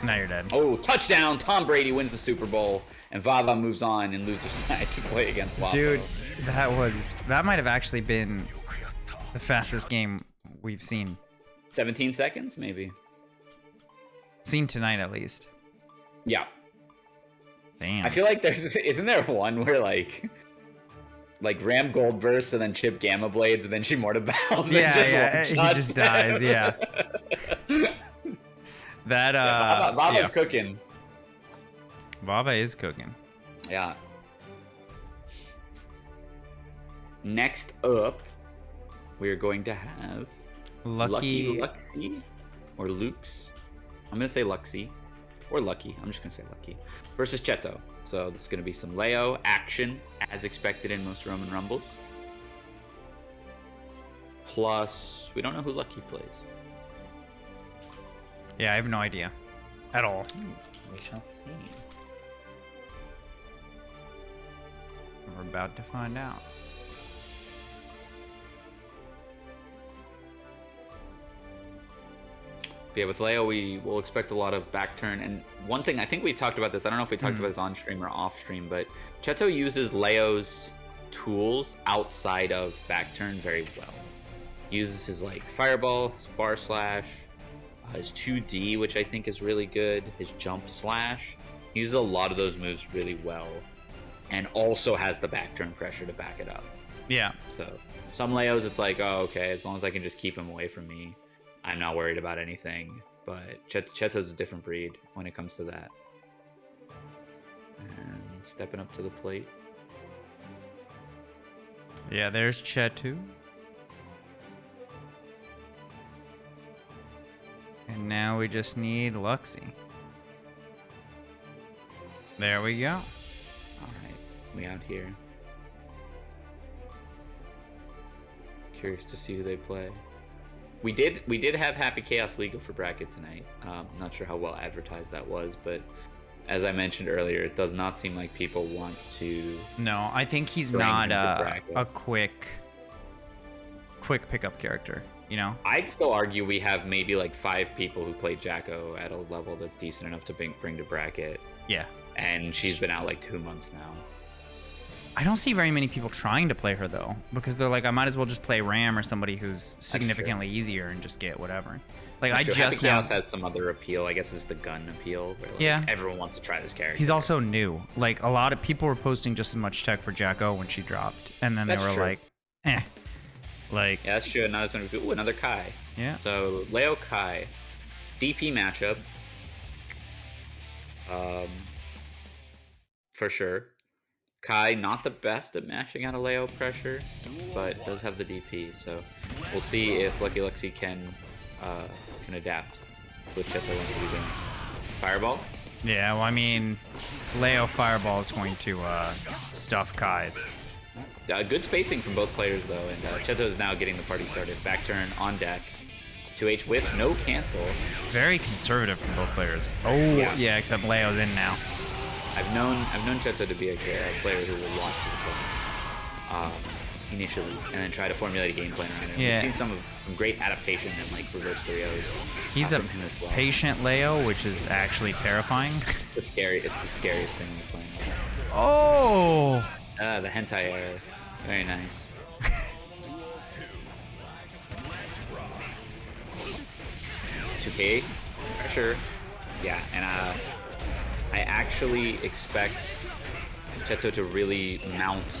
Now you're dead. Oh, touchdown! Tom Brady wins the Super Bowl, and Vava moves on in loser's side to play against Wapo. Dude, that might have actually been the fastest game we've seen. 17 seconds, maybe. Seen tonight, at least. Yeah. Damn. I feel like isn't there one where like Ram Gold bursts and then Chip Gamma Blades and then she Morta Bows yeah, and just yeah. one-shots? He just dies. Yeah. That Vava's cooking. Vava is cooking. Yeah. Next up, we are going to have LuckyLukse or Lukes. I'm gonna say Luxie or Lucky. I'm just gonna say Lucky versus Chetoo. So this is gonna be some Leo action as expected in most Roman Rumbles. Plus, we don't know who Lucky plays. Yeah, I have no idea at all. We shall see. We're about to find out. But yeah, with Leo, we will expect a lot of back turn. And one thing, I think we've talked about this. I don't know if we talked about this on stream or off stream, but Chetoo uses Leo's tools outside of back turn very well. He uses his like fireball, his far slash, his 2D, which I think is really good, his jump slash. He uses a lot of those moves really well, and also has the back turn pressure to back it up. Yeah. So some Leos, it's like, oh, okay, as long as I can just keep him away from me, I'm not worried about anything. But Chetoo's a different breed when it comes to that. And stepping up to the plate. Yeah, there's Chetoo. And now we just need Luxie. There we go. All right, we out here. Curious to see who they play. We did have Happy Chaos Legal for bracket tonight. Not sure how well advertised that was, but as I mentioned earlier, it does not seem like people want to. No, I think he's bring not him to bracket. a quick pickup character, you know? I'd still argue we have maybe like 5 people who play Jacko at a level that's decent enough to bring to bracket. Yeah. And she's been out like 2 months now. I don't see very many people trying to play her though, because they're like, I might as well just play Ram or somebody who's significantly easier and just get whatever. Like That's I true. just Happy now. Chaos has some other appeal. I guess it's the gun appeal. Where, like, Yeah. everyone wants to try this character. He's also new. Like a lot of people were posting just as much tech for Jacko when she dropped, and then That's they were true. like, eh. Like Yeah, that's true. Not as many people. Ooh, another Kai. yeah. So Leo Kai, DP matchup. For sure. Kai, not the best at mashing out a Leo pressure, but does have the DP, so we'll see if LuckyLukse can adapt to what Chetoo wants to be doing. Fireball? Yeah, well, I mean, Leo Fireball is going to stuff Kai's. Good spacing from both players, though, and Chetoo is now getting the party started. Back turn on deck. 2H whiff, no cancel. Very conservative from both players. Oh, yeah, except Leo's in now. I've known Chetoo to be a player who will watch the initially and then try to formulate a game plan around it. Yeah. We've seen some great adaptation and like reverse 3-0s. He's a from him as well. patient Leo, which is actually terrifying. It's the scariest thing in the plane. Oh! The hentai era. Very nice. 2K pressure. Yeah, and I actually expect Chetoo to really mount.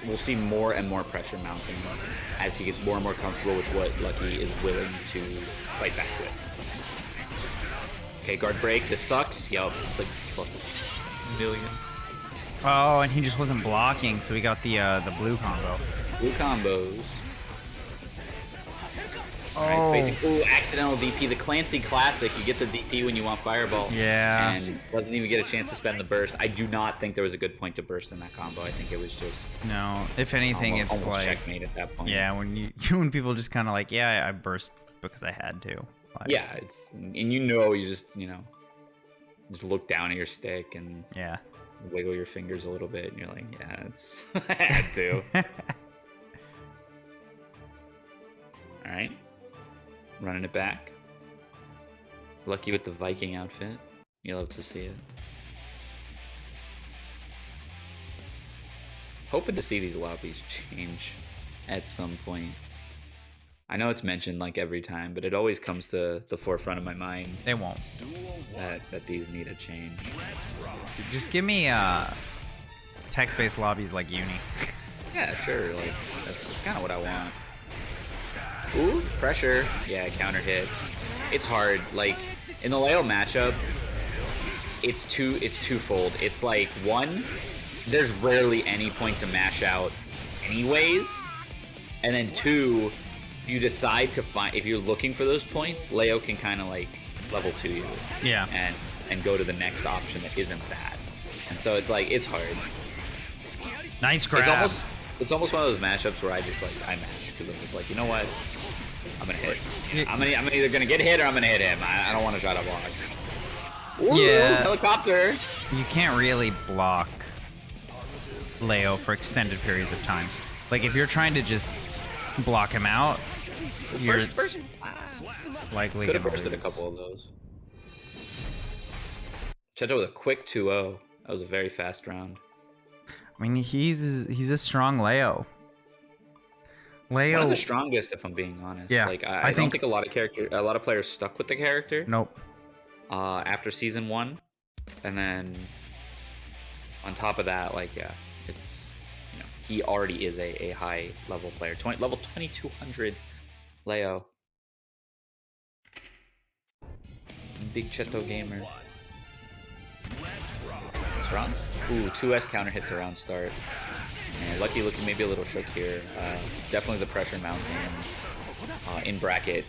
We'll see more and more pressure mounting as he gets more and more comfortable with what Lucky is willing to fight back with. Okay, guard break. This sucks. Yup, it's like plus a million. Oh, and he just wasn't blocking, so we got the blue combo. Blue combos. Oh. Alright, it's basic. Ooh, accidental DP. The Clancy classic. You get the DP when you want Fireball. Yeah. And doesn't even get a chance to spend the burst. I do not think there was a good point to burst in that combo. I think it was just... No, if anything, it's almost like... checkmate at that point. Yeah, when people just kind of like, yeah, I burst because I had to. Like, Yeah, it's... And you just, just look down at your stick and Yeah. wiggle your fingers a little bit. And you're like, yeah, it's... I had to. Alright. Running it back. Lucky with the Viking outfit. You'll love to see it. Hoping to see these lobbies change at some point. I know it's mentioned like every time, but it always comes to the forefront of my mind They won't. that these need a change. Just give me text-based lobbies like Uni. Yeah, sure. Like that's kind of what I want. Ooh, pressure. Yeah, counter hit. It's hard. Like in the Leo matchup, it's twofold. It's like one, there's rarely any point to mash out anyways. And then two, you decide to find, if you're looking for those points, Leo can kind of like level 2 you. Yeah. And go to the next option that isn't that. And so it's like, it's hard. Nice grab. It's almost one of those matchups where I just like, I match. Because I'm just like, you know what? I'm gonna hit. I'm either gonna get hit or I'm gonna hit him. I don't want to try to block. Ooh, Yeah. Helicopter. You can't really block Leo for extended periods of time. Like if you're trying to just block him out, you're First. likely Could have gonna bursted a lose. couple of those. Chetoo with a quick 2-0. That was a very fast round. I mean, he's a strong Leo. One of the strongest, if I'm being honest. Yeah, Like I don't think a lot of players stuck with the character. Nope. After season 1, and then on top of that, like it's he already is a high level player. Level 2200 Leo. Big Chetoo gamer. What's wrong? Ooh, 2S counter hit to round start. And Lucky looking maybe a little shook here. Definitely the pressure mounting in bracket.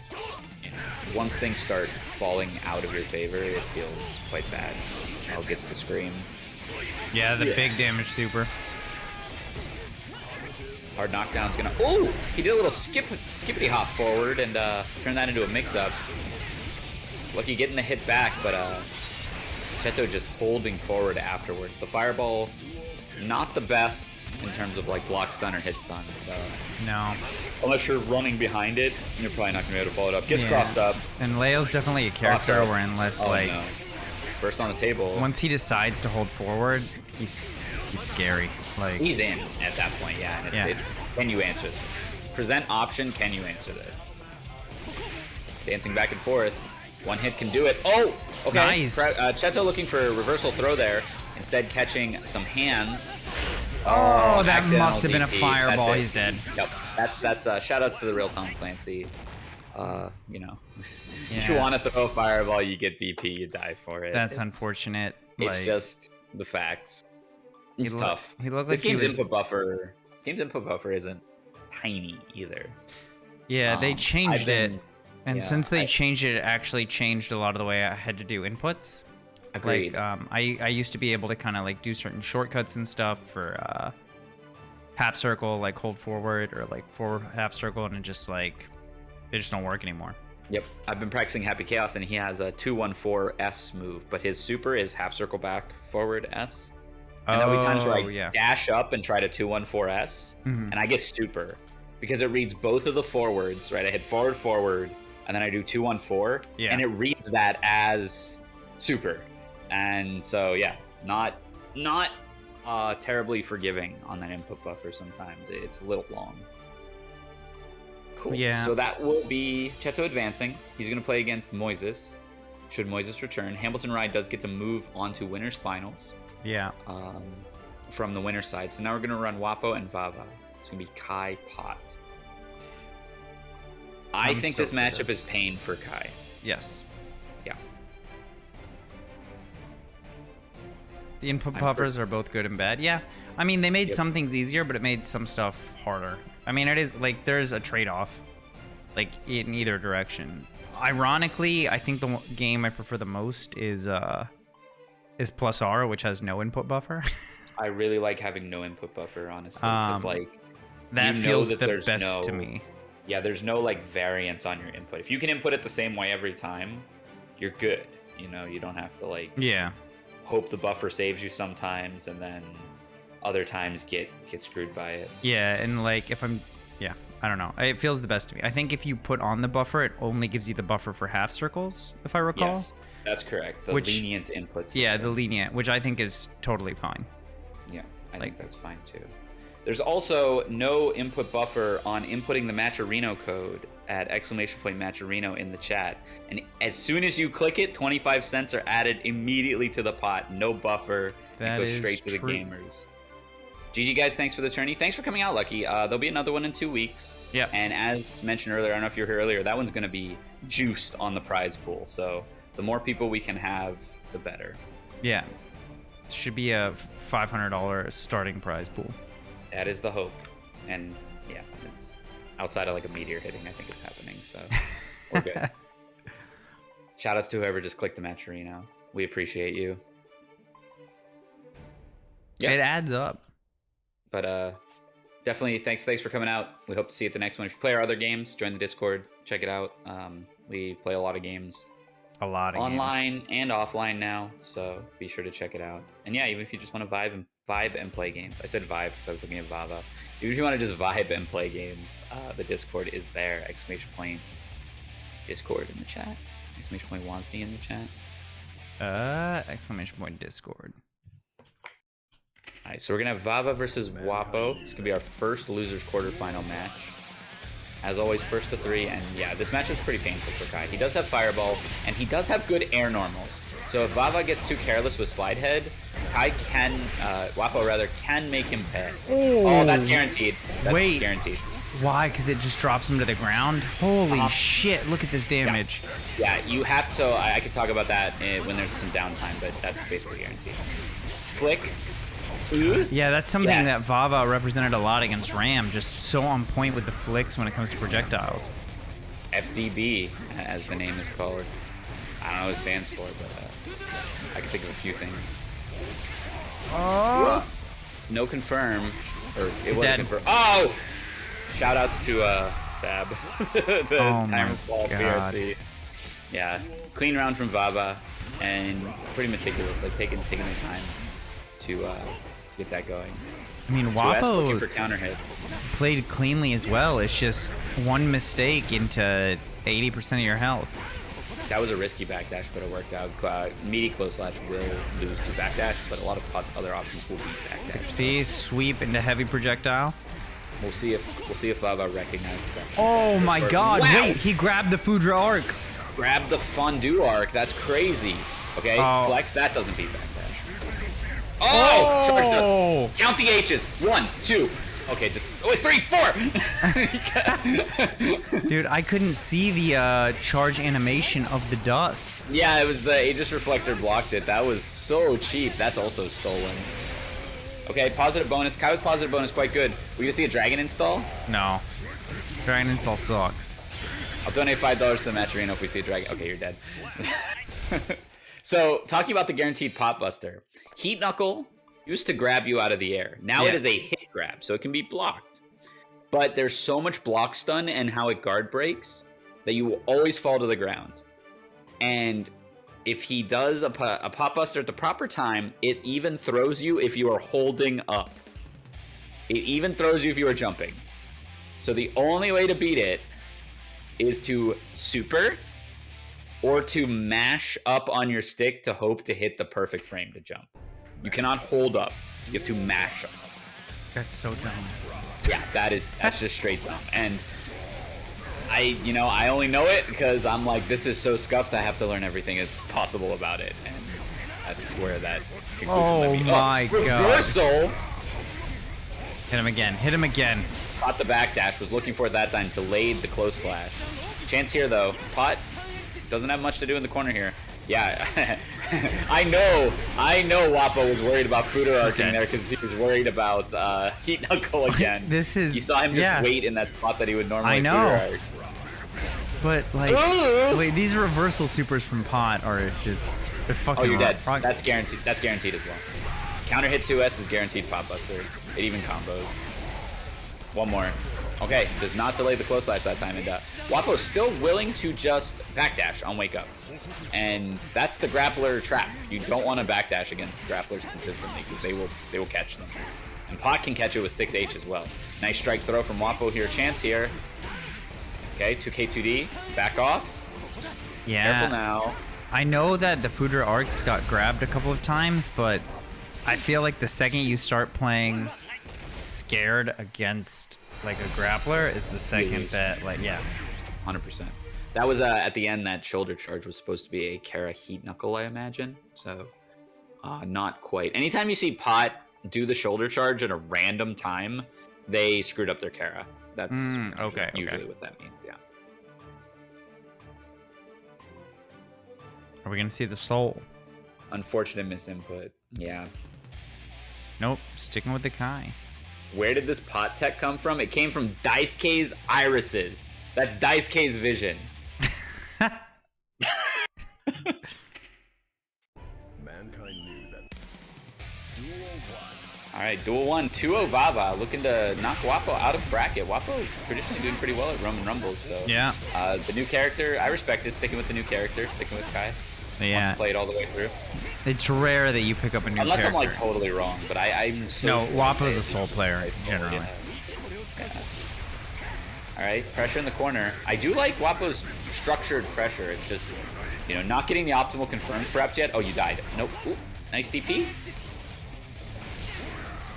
Once things start falling out of your favor, it feels quite bad. Oh, gets the scream. Yeah, the big damage super. Hard knockdown's gonna... Ooh! He did a little skippity hop forward and turned that into a mix-up. Lucky getting the hit back, but Chetoo just holding forward afterwards. The fireball, not the best in terms of like block stun or hit stun, so... No. Unless you're running behind it, you're probably not gonna be able to follow it up. Gets crossed up. And Leo's definitely a character where unless like no. Burst on the table. once he decides to hold forward, he's scary. Like He's in at that point, yeah. And it's can you answer this? Present option, can you answer this? Dancing back and forth. One hit can do it. Oh! Okay. Nice. Chetoo looking for a reversal throw there. Instead catching some hands. Oh, that accidental must have been a DP. fireball. That's it. He's dead. Yep. That's shout outs to the real Tom Clancy. If you Yeah. want to throw a fireball, you get DP, you die for it. That's unfortunate. It's like, just the facts. It's tough. He looked This like game's input buffer. Game's input buffer isn't tiny either. Yeah, they changed it, and yeah, since they changed it, it actually changed a lot of the way I had to do inputs. Agreed. Like, I used to be able to kind of like do certain shortcuts and stuff for half circle, like hold forward, or like forward half circle, and it just like they just don't work anymore. Yep, I've been practicing Happy Chaos, and he has a 2-1-4 S move, but his super is half circle back forward S. And there'll be times where I dash up and try to 2-1-4 S, and I get super because it reads both of the forwards. Right, I hit forward, forward, and then I do 2-1-4, and it reads that as super. And so yeah, not terribly forgiving on that input buffer. Sometimes it's a little long. Cool. Yeah. So that will be Chetoo advancing. He's going to play against Moises. Should Moises return, Hamilton Rye does get to move on to winners finals. Yeah. From the winner's side. So now we're going to run Wapo and Vava. It's going to be Kai Pot. I think this matchup is pain for Kai. Yes. Yeah. The input buffers are both good and bad. Yeah. I mean, they made some things easier, but it made some stuff harder. I mean, it is like there's a trade-off, like in either direction. Ironically, I think the game I prefer the most is Plus R, which has no input buffer. I really like having no input buffer, honestly, because like that feels the best to me. Yeah, there's no like variance on your input. If you can input it the same way every time, you're good. You know, you don't have to like hope the buffer saves you sometimes, and then other times get screwed by it. Yeah, and like if I'm, I don't know. It feels the best to me. I think if you put on the buffer, it only gives you the buffer for half circles, if I recall. Yes, that's correct. The lenient input system. Yeah, the lenient, which I think is totally fine. Yeah, I think that's fine too. There's also no input buffer on inputting the Matcherino code at !Matcherino in the chat. And as soon as you click it, 25 cents are added immediately to the pot. No buffer. It goes straight to the gamers. GG guys, thanks for the tourney. Thanks for coming out, Lucky. There'll be another one in 2 weeks. Yeah. And as mentioned earlier, I don't know if you were here earlier, that one's going to be juiced on the prize pool. So the more people we can have, the better. Yeah. It should be a $500 starting prize pool. That is the hope. And yeah, it's outside of like a meteor hitting, I think it's happening. So we're good. Shout outs to whoever just clicked the Matcherino. We appreciate you. Yeah. It adds up. But definitely thanks for coming out. We hope to see you at the next one. If you play our other games, join the Discord, check it out. We play a lot of games. Online and offline now, so be sure to check it out. And yeah, even if you just want to vibe and play games. I said vibe because I was looking at Vava. Even if you want to just vibe and play games, the Discord is there. !Discord in the chat. !Wansney in the chat. !Discord. All right, so we're gonna have Vava versus Wapo. This could be our first losers quarterfinal match. As always, first to 3, and yeah, this match is pretty painful for Kai. He does have Fireball, and he does have good air normals. So if Vava gets too careless with Slide Head, Kai can, Wapo rather, can make him pay. Oh, that's guaranteed. That's guaranteed. Why? Because it just drops him to the ground? Holy shit, look at this damage. Yeah, you have to, so I could talk about that when there's some downtime, but that's basically guaranteed. Flick. Yeah, that's something that Vava represented a lot against Ram, just so on point with the flicks when it comes to projectiles. FDB, as the name is called. I don't know what it stands for, but I can think of a few things. No confirm, or it wasn't confirmed. Oh! Shoutouts to Fab, the Timerfall PRC. Yeah, clean round from Vava, and pretty meticulous, like taking their time to get that going. I mean, Wapo looking for counter hit. Played cleanly as well. It's just one mistake into 80% of your health. That was a risky backdash, but it worked out. Meaty close slash will lose to backdash, but a lot of other options will beat backdash. 6P, sweep into heavy projectile. We'll see if Vava recognizes that. Oh my god, wait, he grabbed the Foudre arc. Grabbed the Fondue arc, that's crazy. Okay, flex, that doesn't beat backdash. Oh! Charge does. Count the H's. 1, 2. Okay, just 3, 4. Dude, I couldn't see the charge animation of the dust. Yeah, it was the Aegis Reflector blocked it. That was so cheap. That's also stolen. Okay, positive bonus. Kai with positive bonus, quite good. We gonna see a dragon install? No. Dragon install sucks. I'll donate $5 to the match arena if we see a dragon. Okay, you're dead. So, talking about the guaranteed pot buster. Heat Knuckle used to grab you out of the air. Now it is a hit grab, so it can be blocked. But there's so much block stun and how it guard breaks that you will always fall to the ground. And if he does a pot buster at the proper time, it even throws you if you are holding up. It even throws you if you are jumping. So the only way to beat it is to super or to mash up on your stick to hope to hit the perfect frame to jump. You cannot hold up. You have to mash up. That's so dumb. Yeah, that's just straight dumb. And I only know it because I'm like, this is so scuffed, I have to learn everything possible about it. And that's where that conclusion led me. My God. Reversal! Hit him again. Hit him again. Caught the backdash, was looking for it that time, delayed the close slash. Chance here though. Pot doesn't have much to do in the corner here. Yeah, I know Wappo was worried about Fudo arcing there because he was worried about Heat Knuckle again. You saw him just wait in that spot that he would normally Fudo arc. But like, wait, these reversal supers from Pot are just fucking. Oh, you're dead. That's guaranteed. That's guaranteed as well. Counter hit 2S is guaranteed pot buster. It even combos. One more. Okay, does not delay the close slash that time. And Wappo's still willing to just backdash on wake up. And that's the grappler trap. You don't want to backdash against grapplers consistently because they will catch them. And Pot can catch it with 6H as well. Nice strike throw from Wappo here. Chance here. Okay, 2K2D. Back off. Yeah. Careful now. I know that the Foudre arcs got grabbed a couple of times, but I feel like the second you start playing scared against like a grappler is the second that 100%. That was at the end. That shoulder charge was supposed to be a Kara Heat Knuckle, I imagine. So not quite. Anytime you see Pot do the shoulder charge at a random time, they screwed up their Kara. That's usually what that means. Yeah. Are we gonna see the soul? Unfortunate misinput. Yeah. Nope. Sticking with the Kai. Where did this Pot tech come from? It came from Dice K's irises. That's Dice K's vision. Mankind knew that. All right, duel 1, 2-0 Vava, looking to knock Wappo out of bracket. Wappo traditionally doing pretty well at Roman Rumbles, so yeah. The new character, I respect it. Sticking with the new character, sticking with Kai. Yeah. Wants to play it all the way through. It's rare that you pick up a new Unless character. I'm like totally wrong, but I'm so no. sure Wappo's a soul player generally. Yeah. All right, pressure in the corner. I do like Wappo's structured pressure. It's just, not getting the optimal confirmed perhaps yet. Oh, you died. Nope. Ooh, nice DP.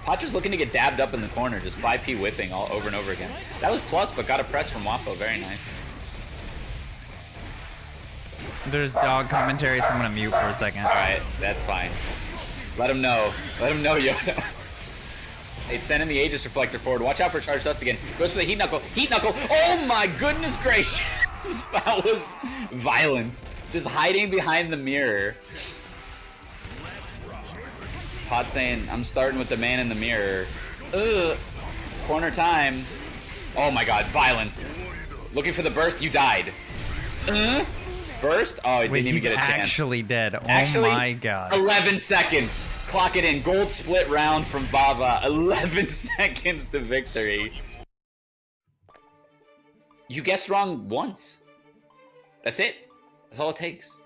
Pot just looking to get dabbed up in the corner, just 5P whiffing all over and over again. That was plus, but got a press from Wappo. Very nice. There's dog commentary, so I'm gonna mute for a second. All right, that's fine. Let him know. Let him know, Yoda. It's sending the Aegis Reflector forward. Watch out for Charged Dust again. Goes for the Heat Knuckle. Heat Knuckle. Oh my goodness gracious. That was violence. Just hiding behind the mirror. Pot saying, I'm starting with the man in the mirror. Ugh. Corner time. Oh my god, violence. Looking for the burst. You died. Burst? Oh, it didn't even get a chance. Actually dead. Oh my god. 11 seconds. Clock it in. Gold split round from Vava. 11 seconds to victory. You guessed wrong once. That's it. That's all it takes.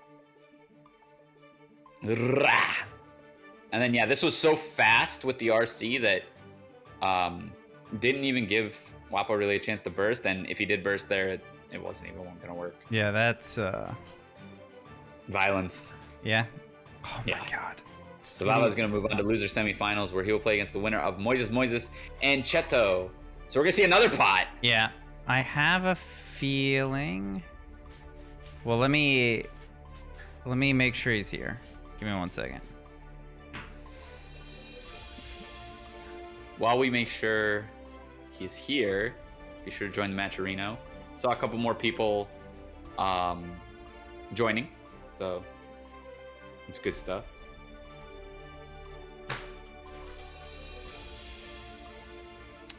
And then, yeah, this was so fast with the RC that didn't even give Wappo really a chance to burst. And if he did burst there, it wasn't even going to work. Yeah, that's... violence. Yeah. Oh my god. So Vava is going to move on to loser semifinals, where he will play against the winner of Moises and Chetoo. So we're going to see another pot. Yeah. I have a feeling... Well, let me make sure he's here. Give me 1 second. While we make sure he's here, be sure to join the match arena. Saw a couple more people joining, so it's good stuff.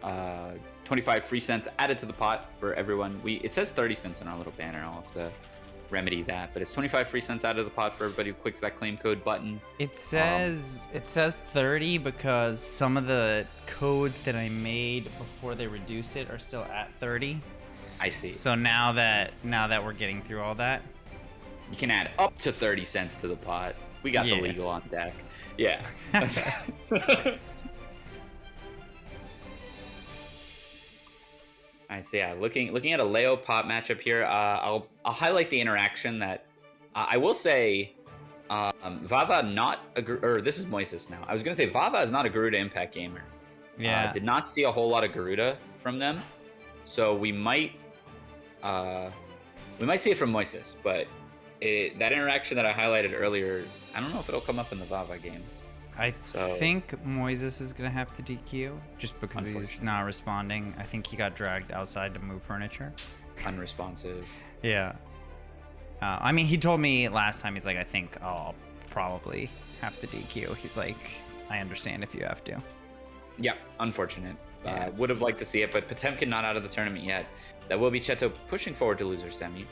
25 free cents added to the pot for everyone. It says 30 cents on our little banner. I'll have to remedy that, but it's 25 free cents out of the pot for everybody who clicks that claim code button. It says 30 because some of the codes that I made before they reduced it are still at 30. I see. So now that we're getting through all that, you can add up to 30 cents to the pot. We got the legal on deck. Yeah. I see. Yeah, looking at a Leo pot matchup here, I'll highlight the interaction that I will say. Vava this is Moises now. I was gonna say Vava is not a Garuda Impact gamer. Yeah. Did not see a whole lot of Garuda from them, so we might see it from Moises. But that interaction that I highlighted earlier, I don't know if it'll come up in the Vava games. I think Moises is going to have to DQ just because he's not responding. I think he got dragged outside to move furniture. Unresponsive. Yeah. I mean, he told me last time, he's like, I think I'll probably have to DQ. He's like, I understand if you have to. Yeah, unfortunate. Yeah. Would have liked to see it, but Potemkin not out of the tournament yet. That will be Chetoo pushing forward to loser semis.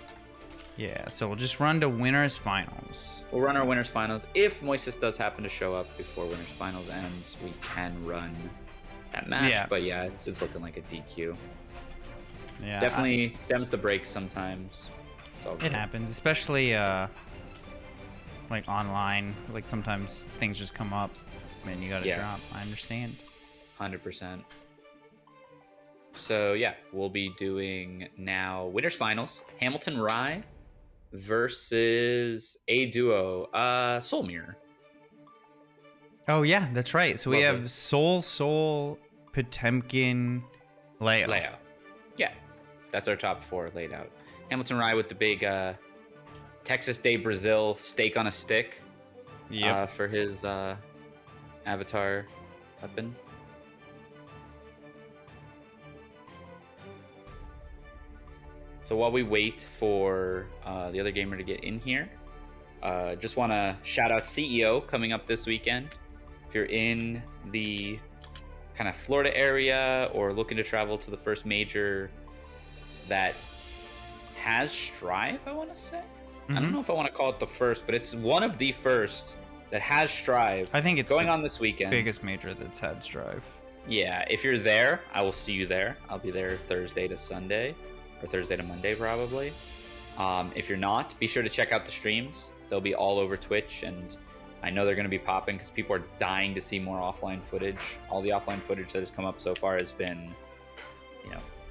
Yeah, so we'll just run to winners finals. We'll run our winners finals. If Moises does happen to show up before winners finals ends, we can run that match. Yeah. But yeah, it's looking like a DQ. Yeah, Definitely stems the breaks sometimes. It's all it good. happens, especially like online. Like sometimes things just come up and you gotta drop. I understand. 100%. So yeah, we'll be doing now winners finals. Hamilton Rye versus Aeduo, Soul Mirror. Oh yeah, that's right. So we Lovely. have Soul, Potemkin, Leo. Yeah, that's our top four laid out. Hamilton Rye with the big Texas Day Brazil steak on a stick for his avatar weapon. So while we wait for the other gamer to get in here, just want to shout out CEO coming up this weekend. If you're in the kind of Florida area or looking to travel to the first major that has Strive, I want to say. I don't know if I want to call it the first, but it's one of the first that has Strive. I think it's going on this weekend. Biggest major that's had Strive. Yeah, if you're there, I will see you there. I'll be there Thursday to Sunday, or Thursday to Monday probably. If you're not, be sure to check out the streams. They'll be all over Twitch, and I know they're going to be popping because people are dying to see more offline footage. All the offline footage that has come up so far has been,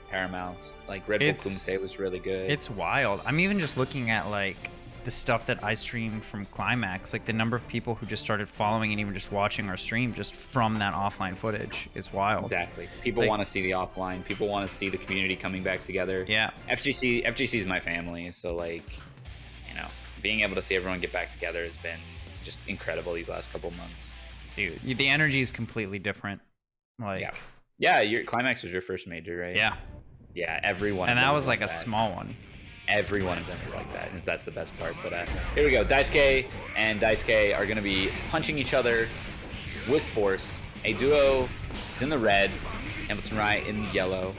paramount. Like Red Bull Kumite was really good. It's wild. I'm even just looking at like the stuff that I streamed from Climax. Like the number of people who just started following and even just watching our stream just from that offline footage is wild. Exactly. People want to see the offline. People want to see the community coming back together. Yeah. FGC is my family, so being able to see everyone get back together has been just incredible these last couple months. Dude, the energy is completely different. Yeah, your Climax was your first major, right? Yeah, everyone. And that was like a small one. Every one of them is like that, and that's the best part. But here we go. Daisuke and Daisuke are going to be punching each other with force. Aeduo is in the red, Hamilton Rye in the yellow.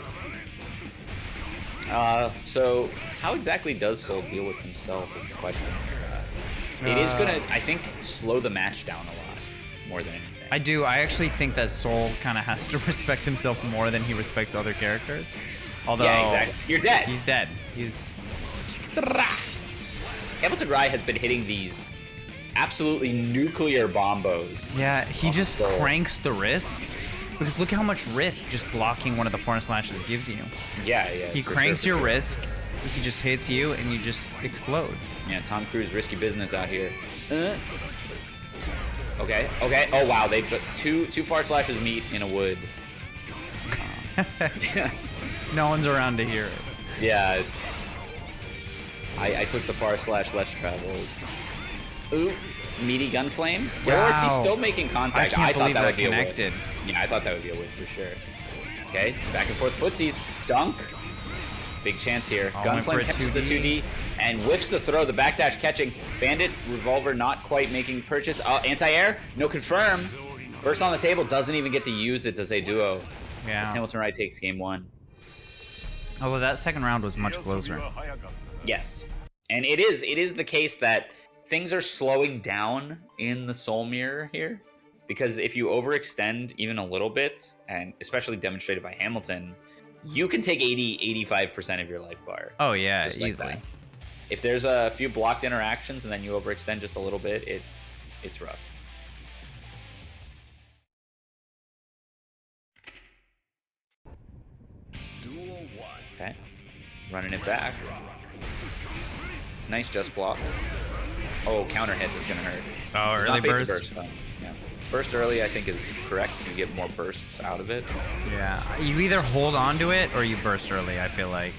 So how exactly does Soul deal with himself is the question. It is going to, I think, slow the match down a lot more than anything. I do. I actually think that Soul kind of has to respect himself more than he respects other characters. Although, yeah, exactly. You're dead. He's dead. He's... Hamilton Rye has been hitting these absolutely nuclear bombos. Yeah, he just cranks the risk. Because look how much risk just blocking one of the forest slashes gives you. Yeah. He cranks your risk, he just hits you, and you just explode. Yeah, Tom Cruise, risky business out here. Okay. Oh, wow. They put two far slashes meet in a wood. No one's around to hear it. Yeah, it's... I took the far slash less traveled. Ooh, meaty gunflame. Wow. Or is he still making contact? I thought that would be connected. a whiff. Yeah, I thought that would be a whiff for sure. Okay, back and forth footsies. Dunk. Big chance here. Gunflame catches the 2D and whiffs the throw. The backdash catching. Bandit, Revolver not quite making purchase. Anti-air, no confirm. Burst on the table, doesn't even get to use it, does Aeduo. Yeah. As Hamilton Rye takes game 1. Although that second round was much closer. Yes. And it is the case that things are slowing down in the Soul Mirror here. Because if you overextend even a little bit, and especially demonstrated by Hamilton, you can take 80-85% of your life bar. Oh, yeah, just like easily. that. If there's a few blocked interactions and then you overextend just a little bit, it's rough. Okay. Running it back. Nice just block. Oh, counter hit is going to hurt. Oh, Does early not bait the burst? though. Yeah. Burst early, I think, is correct. You get more bursts out of it. Yeah. You either hold on to it or you burst early, I feel like.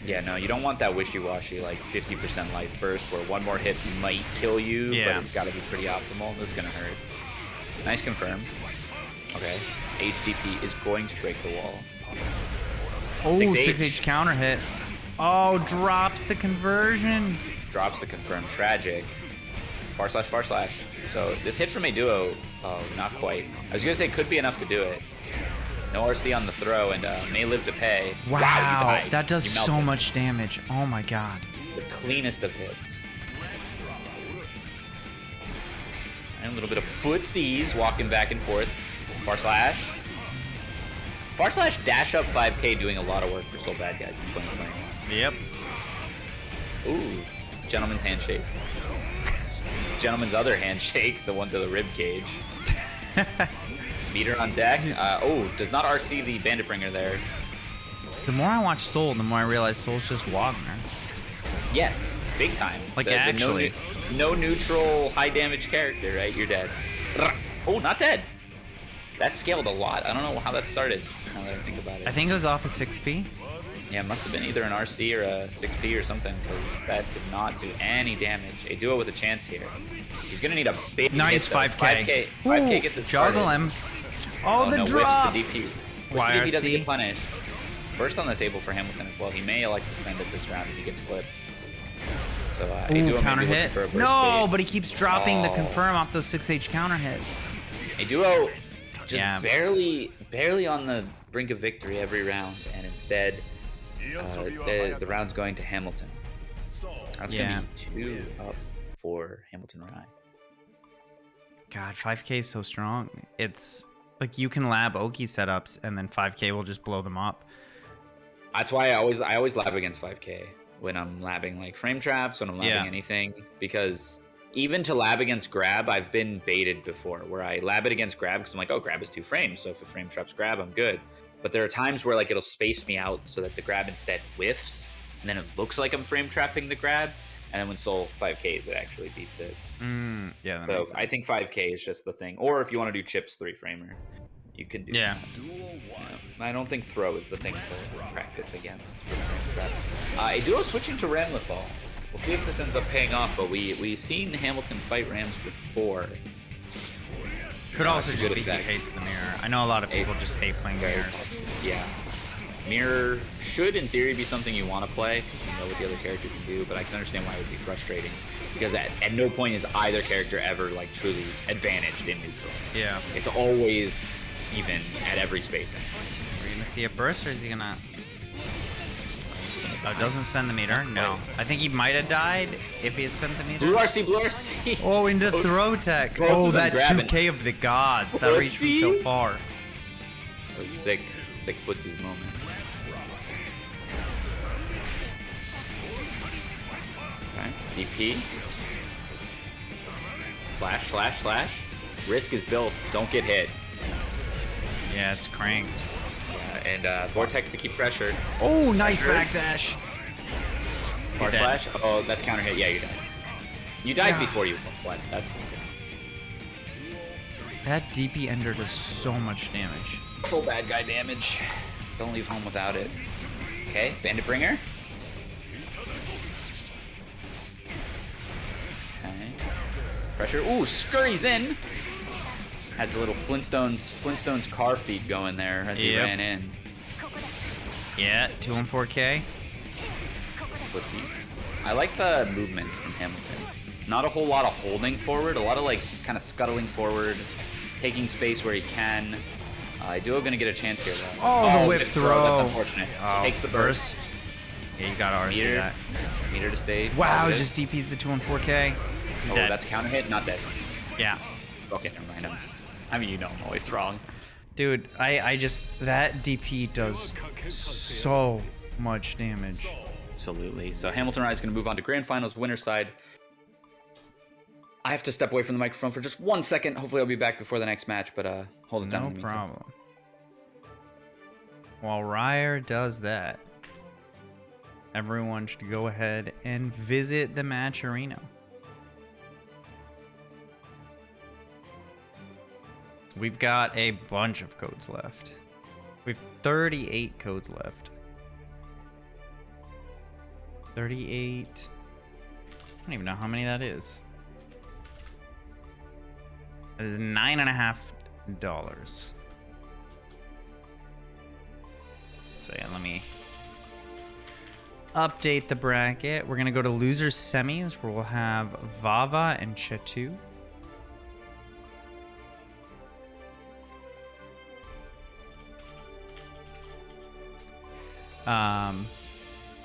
Yeah, no, you don't want that wishy-washy, like 50% life burst where one more hit might kill you, Yeah. but it's got to be pretty optimal. This is going to hurt. Nice confirm. Okay. HDP is going to break the wall. Oh, 6H. 6H counter hit. Oh, drops the conversion. Drops the confirm. Tragic. Far slash, far slash. So this hit from Aeduo, oh, not quite. I was going to say could be enough to do it. No RC on the throw and may live to pay. Wow, you died. that does You so melted. much damage. Oh my god. The cleanest of hits. And a little bit of footsies walking back and forth. Far slash. Far slash dash up 5k doing a lot of work for Soul Bad Guys in 2021. Yep. Ooh, gentleman's handshake. Gentleman's other handshake, the one to the rib cage. Meter on deck. Oh, does not RC the Bandit Bringer there. The more I watch Soul, the more I realize Soul's just Wagner. Yes, big time. Like, actually. no neutral, high damage character, right? You're dead. Oh, not dead. That scaled a lot. I don't know how that started, now that I think about it. I think it was off of 6P. Yeah, it must have been either an RC or a 6P or something, because that did not do any damage. Aeduo with a chance here. He's going to need a big Nice hit, though. 5K. 5K gets it Juggle started. him. Oh, the no, drop. Whiffs the DP. Whiffs the DP doesn't YRC. get punished. Burst on the table for Hamilton as well. He may elect to spend it this round if he gets clipped. So Ooh, Aeduo counter may be looking hit. for a burst No, bait. but he keeps dropping the Oh. confirm off those 6H counter hits. Aeduo just Yeah. barely on the brink of victory every round, and instead the round's going to Hamilton. That's Yeah. going to be 2 up for Hamilton Rye. God, 5K is so strong. It's like you can lab Oki setups and then 5K will just blow them up. That's why I always lab against 5K when I'm labbing like frame traps, when I'm labbing Yeah. anything, because even to lab against grab, I've been baited before where I lab it against grab because I'm like, oh, grab is 2 frames, so if a frame traps grab, I'm good. But there are times where like it'll space me out so that the grab instead whiffs, and then it looks like I'm frame trapping the grab, and then when Soul 5Ks, it actually beats it. Yeah, that So makes sense. I think 5K is just the thing. Or if you want to do chips 3-framer, you can do Yeah. that. Yeah. I don't think throw is the thing to practice against for frame traps. Aeduo switching to Ramlethal. We'll see if this ends up paying off, but we've seen Hamilton fight Rams before. Could also it's a just good be he effect. hates the mirror. I know a lot of people just hate playing Very mirrors. possible. Yeah. Mirror should, in theory, be something you want to play because you know what the other character can do, but I can understand why it would be frustrating because at no point is either character ever like truly advantaged in neutral. Yeah. It's always even at every spacing. We're gonna see a burst, or is he gonna? Oh, doesn't spend the meter. No, I think he might have died if he had spent the meter. Blue RC, blue RC. Oh, into throw tech. Both Oh, of them that grabbing. 2K of the gods. That Let's reached me so see. far. That was sick footsies moment. Okay, DP. Slash, slash, slash. Risk is built. Don't get hit. Yeah, it's cranked. And Vortex to keep pressure. Oh, nice Pressure. backdash. Bar dead. slash. Oh, that's counter hit. Yeah, you died. You died Yeah. before you almost won. That's insane. That DP ender does so much damage. Full bad guy damage. Don't leave home without it. Okay, Bandit Bringer. Okay. Pressure. Ooh, scurries in. Had the little Flintstones car feet going there as he Yep. ran in. Yeah, 214K. Footsies. I like the movement from Hamilton. Not a whole lot of holding forward, a lot of like kind of scuttling forward, taking space where he can. Aeduo gonna get a chance here though. Oh, the whip throw. That's unfortunate. Oh, Takes the burst. Yeah, you gotta RC Meter, that. meter to stay. Wow, positive. just DP's the 2 on 4K. He's Oh, dead. that's a counter hit. Not dead. Yeah. Okay, never mind. I mean, you know, I'm always wrong. Dude, I just, that DP does so much damage. Absolutely. So Hamilton Ryer is going to move on to Grand Finals winner side. I have to step away from the microphone for just 1 second. Hopefully I'll be back before the next match, but hold it down. No in the meantime. problem. While Ryer does that, everyone should go ahead and visit the match arena. We've got a bunch of codes left. We've 38 codes left. 38. I don't even know how many that is. That is $9.50. So yeah, let me update the bracket. We're gonna go to losers semis where we'll have Vava and Chetoo.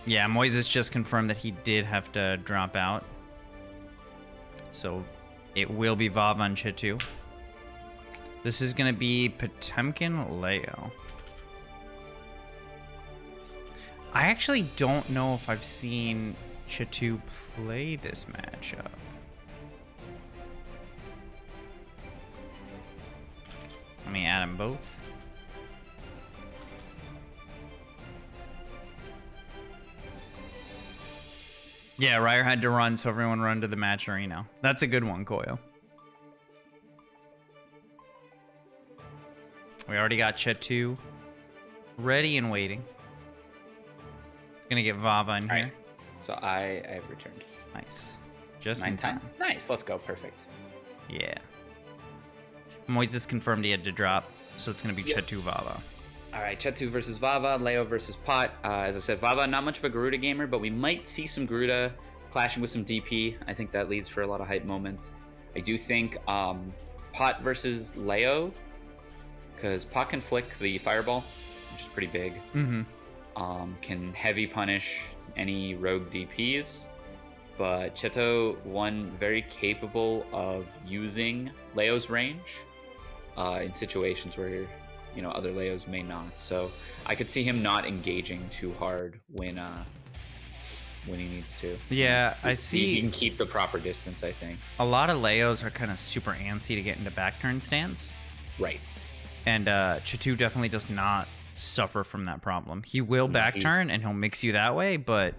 Yeah, Moises just confirmed that he did have to drop out. So it will be Vava and Chetoo. This is going to be Potemkin Leo. I actually don't know if I've seen Chetoo play this matchup. Let me add them both. Yeah, Ryer had to run, so everyone run to the match arena. That's a good one, Koyo. We already got Chetoo ready and waiting. Gonna get Vava in here. Right. So I have returned. Nice. Just 9 in time. Nice. Let's go. Perfect. Yeah. Moises confirmed he had to drop, so it's gonna be Chetoo Vava. All right, Chetoo versus Vava, Leo versus Pot. As I said, Vava, not much of a Garuda gamer, but we might see some Garuda clashing with some DP. I think that leads for a lot of hype moments. I do think Pot versus Leo, because Pot can flick the fireball, which is pretty big. Mm-hmm. Can heavy punish any rogue DPs, but Chetoo, one very capable of using Leo's range in situations where other Leos may not. So I could see him not engaging too hard when he needs to. Yeah, I see. He can keep the proper distance, I think. A lot of Leos are kind of super antsy to get into back turn stance. Right. And Chetoo definitely does not suffer from that problem. He will back turn and he'll mix you that way, but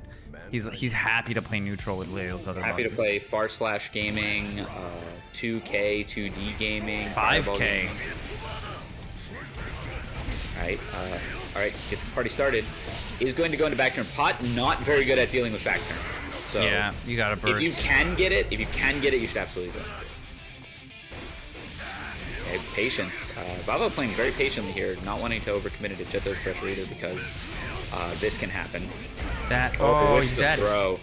he's happy to play neutral with Leo's other Happy to buttons. play far/ gaming, 2K, 2D gaming, 5K. All right, gets the party started. Is going to go into back turn. Pot not very good at dealing with back turn. So Yeah, you gotta burst. if you can get it, you should absolutely do it. Okay, patience. Vava playing very patiently here, not wanting to overcommit into Chetoo's pressure either because this can happen. He's Whiffs the dead. throw.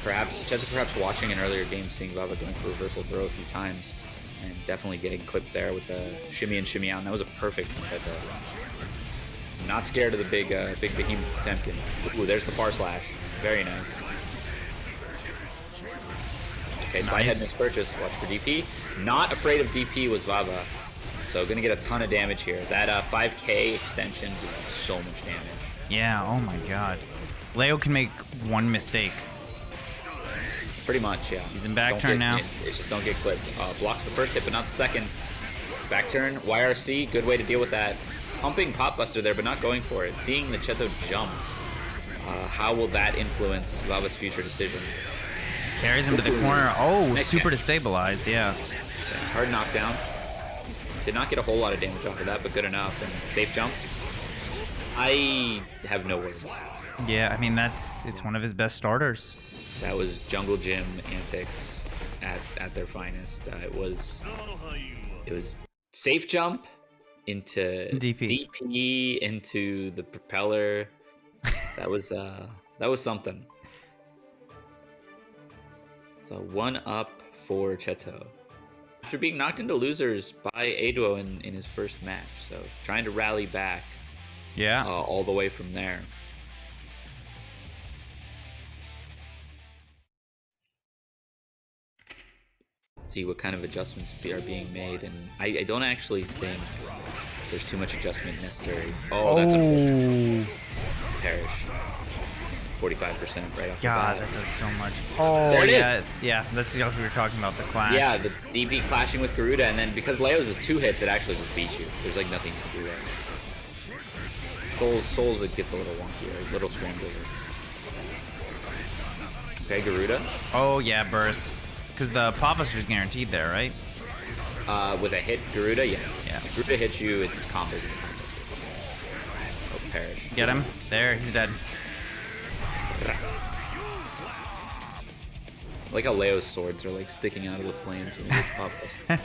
Chetoo watching an earlier game, seeing Vava going for reversal throw a few times, and definitely getting clipped there with the shimmy and shimmy out. And that was a perfect Chetoo. Not scared of the big behemoth Potemkin. Ooh, there's the far slash. Very nice. Okay, slide head mixed purchase. Watch for DP. Not afraid of DP was Vava. So gonna get a ton of damage here. That 5K extension did so much damage. Yeah, oh my god. Leo can make one mistake. Pretty much, yeah. He's in back turn now. It's just don't get clipped. Blocks the first hit, but not the second. Back turn, YRC, good way to deal with that. Pumping Pop Buster there, but not going for it. Seeing the Chetoo jumped. How will that influence Vava's future decisions? Carries him to the corner. Oh, Nice super catch. destabilized, yeah. Hard knockdown. Did not get a whole lot of damage off of that, but good enough. And safe jump. I have no words. Yeah, I mean, it's one of his best starters. That was Jungle Gym antics at their finest. It was safe jump into DP into the propeller. That was something. So 1 up for Chetoo. after being knocked into losers by Aeduo in his first match. So trying to rally back all the way from there. See what kind of adjustments are being made, and I don't actually think there's too much adjustment necessary. Oh, that's unfortunate. Perish. 45% right off God, the bat. that does so much. Oh, there it yeah. is. Yeah, that's what we were talking about, the clash. Yeah, the DP clashing with Garuda, and then because Leo's is 2 hits, it actually just beats you. There's like nothing you can do there. Souls, it gets a little wonkier, a little scrambler. Okay, Garuda. Oh, yeah, burst. Because the Pop-Buster's guaranteed there, right? With a hit, Garuda, yeah. Yeah. Garuda hits you, it's combos. Oh, perish. Get him. There, he's dead. I like how Leo's swords are like sticking out of the flames when he gets popped up.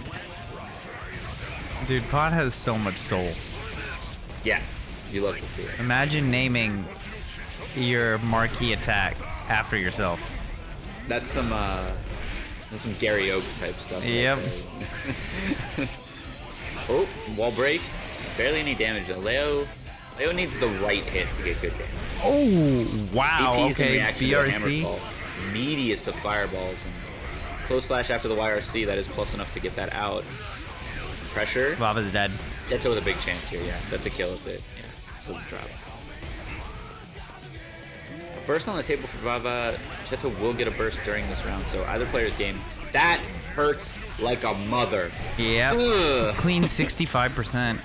Dude, Pot has so much soul. Yeah, you love to see it. Imagine naming your marquee attack after yourself. That's some Gary Oak type stuff. Yep. Right. Oh, wall break. Barely any damage though. Leo needs the right hit to get good damage. Oh, wow. DP's in Okay, reaction to a BRC. hammerfall. Meatiest of fireballs, and close slash after the YRC, that is plus enough to get that out. Pressure. Vava's dead. Chetoo with a big chance here, yeah. That's a kill if it doesn't drop. A burst on the table for Vava. Chetoo will get a burst during this round, so either player's game. That hurts like a mother. Yep. Ugh. Clean 65%.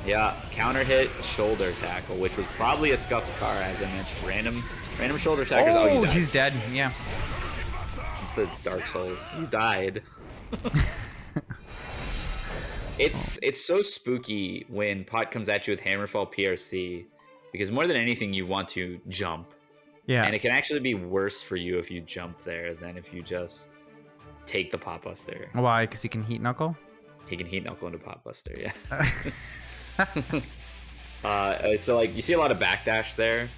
Yeah, counter hit, shoulder tackle, which was probably a scuffed car, as I mentioned. Random shoulder tackles. Oh, you died. He's dead. Yeah. It's the Dark Souls. You died. It's so spooky when Pot comes at you with Hammerfall PRC, because more than anything, you want to jump. Yeah. And it can actually be worse for you if you jump there than if you just take the Pot Buster. Why? Because he can heat knuckle? He can heat knuckle into Pot Buster, yeah. So like you see a lot of backdash there,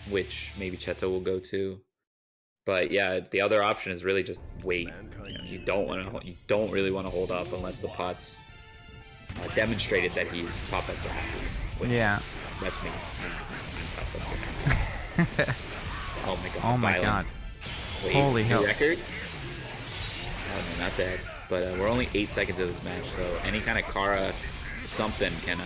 which maybe Chetoo will go to, but yeah, the other option is really just wait. You don't really want to hold up unless the Pot's demonstrated that he's Pot Buster happy. Which, yeah, that's me. Oh my god! Oh my god! Wait, Holy hell! Record? Oh no, not dead. But we're only 8 seconds of this match, so any kind of Kara something can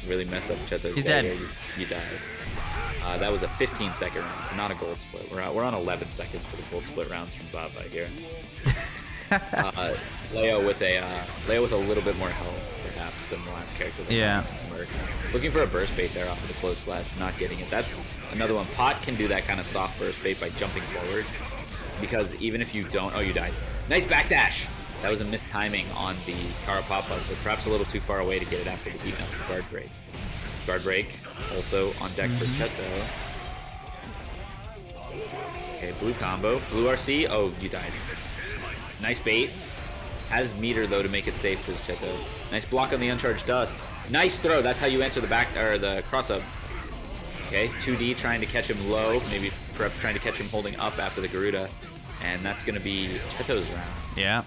really mess up Chetoo's He's day dead. here. You died. That was a 15-second round, so not a gold split. We're on 11 seconds for the gold split rounds from Vava here. Leo with a little bit more health, perhaps, than the last character. Yeah. Looking for a burst bait there off of the close slash, not getting it. That's another one. Pot can do that kind of soft burst bait by jumping forward, because even if you don't, oh, you died. Nice backdash. That was a mistiming on the Kara Pop Buster, perhaps a little too far away to get it after the heat knuckle guard break. Guard break, also on deck for Chetoo. Okay, blue combo. Blue RC, oh, you died. Nice bait. Has meter, though, to make it safe for Chetoo. Nice block on the uncharged dust. Nice throw, that's how you answer the cross up. Okay, 2D trying to catch him low, maybe perhaps trying to catch him holding up after the Garuda. And that's going to be Chetoo's round. Yeah.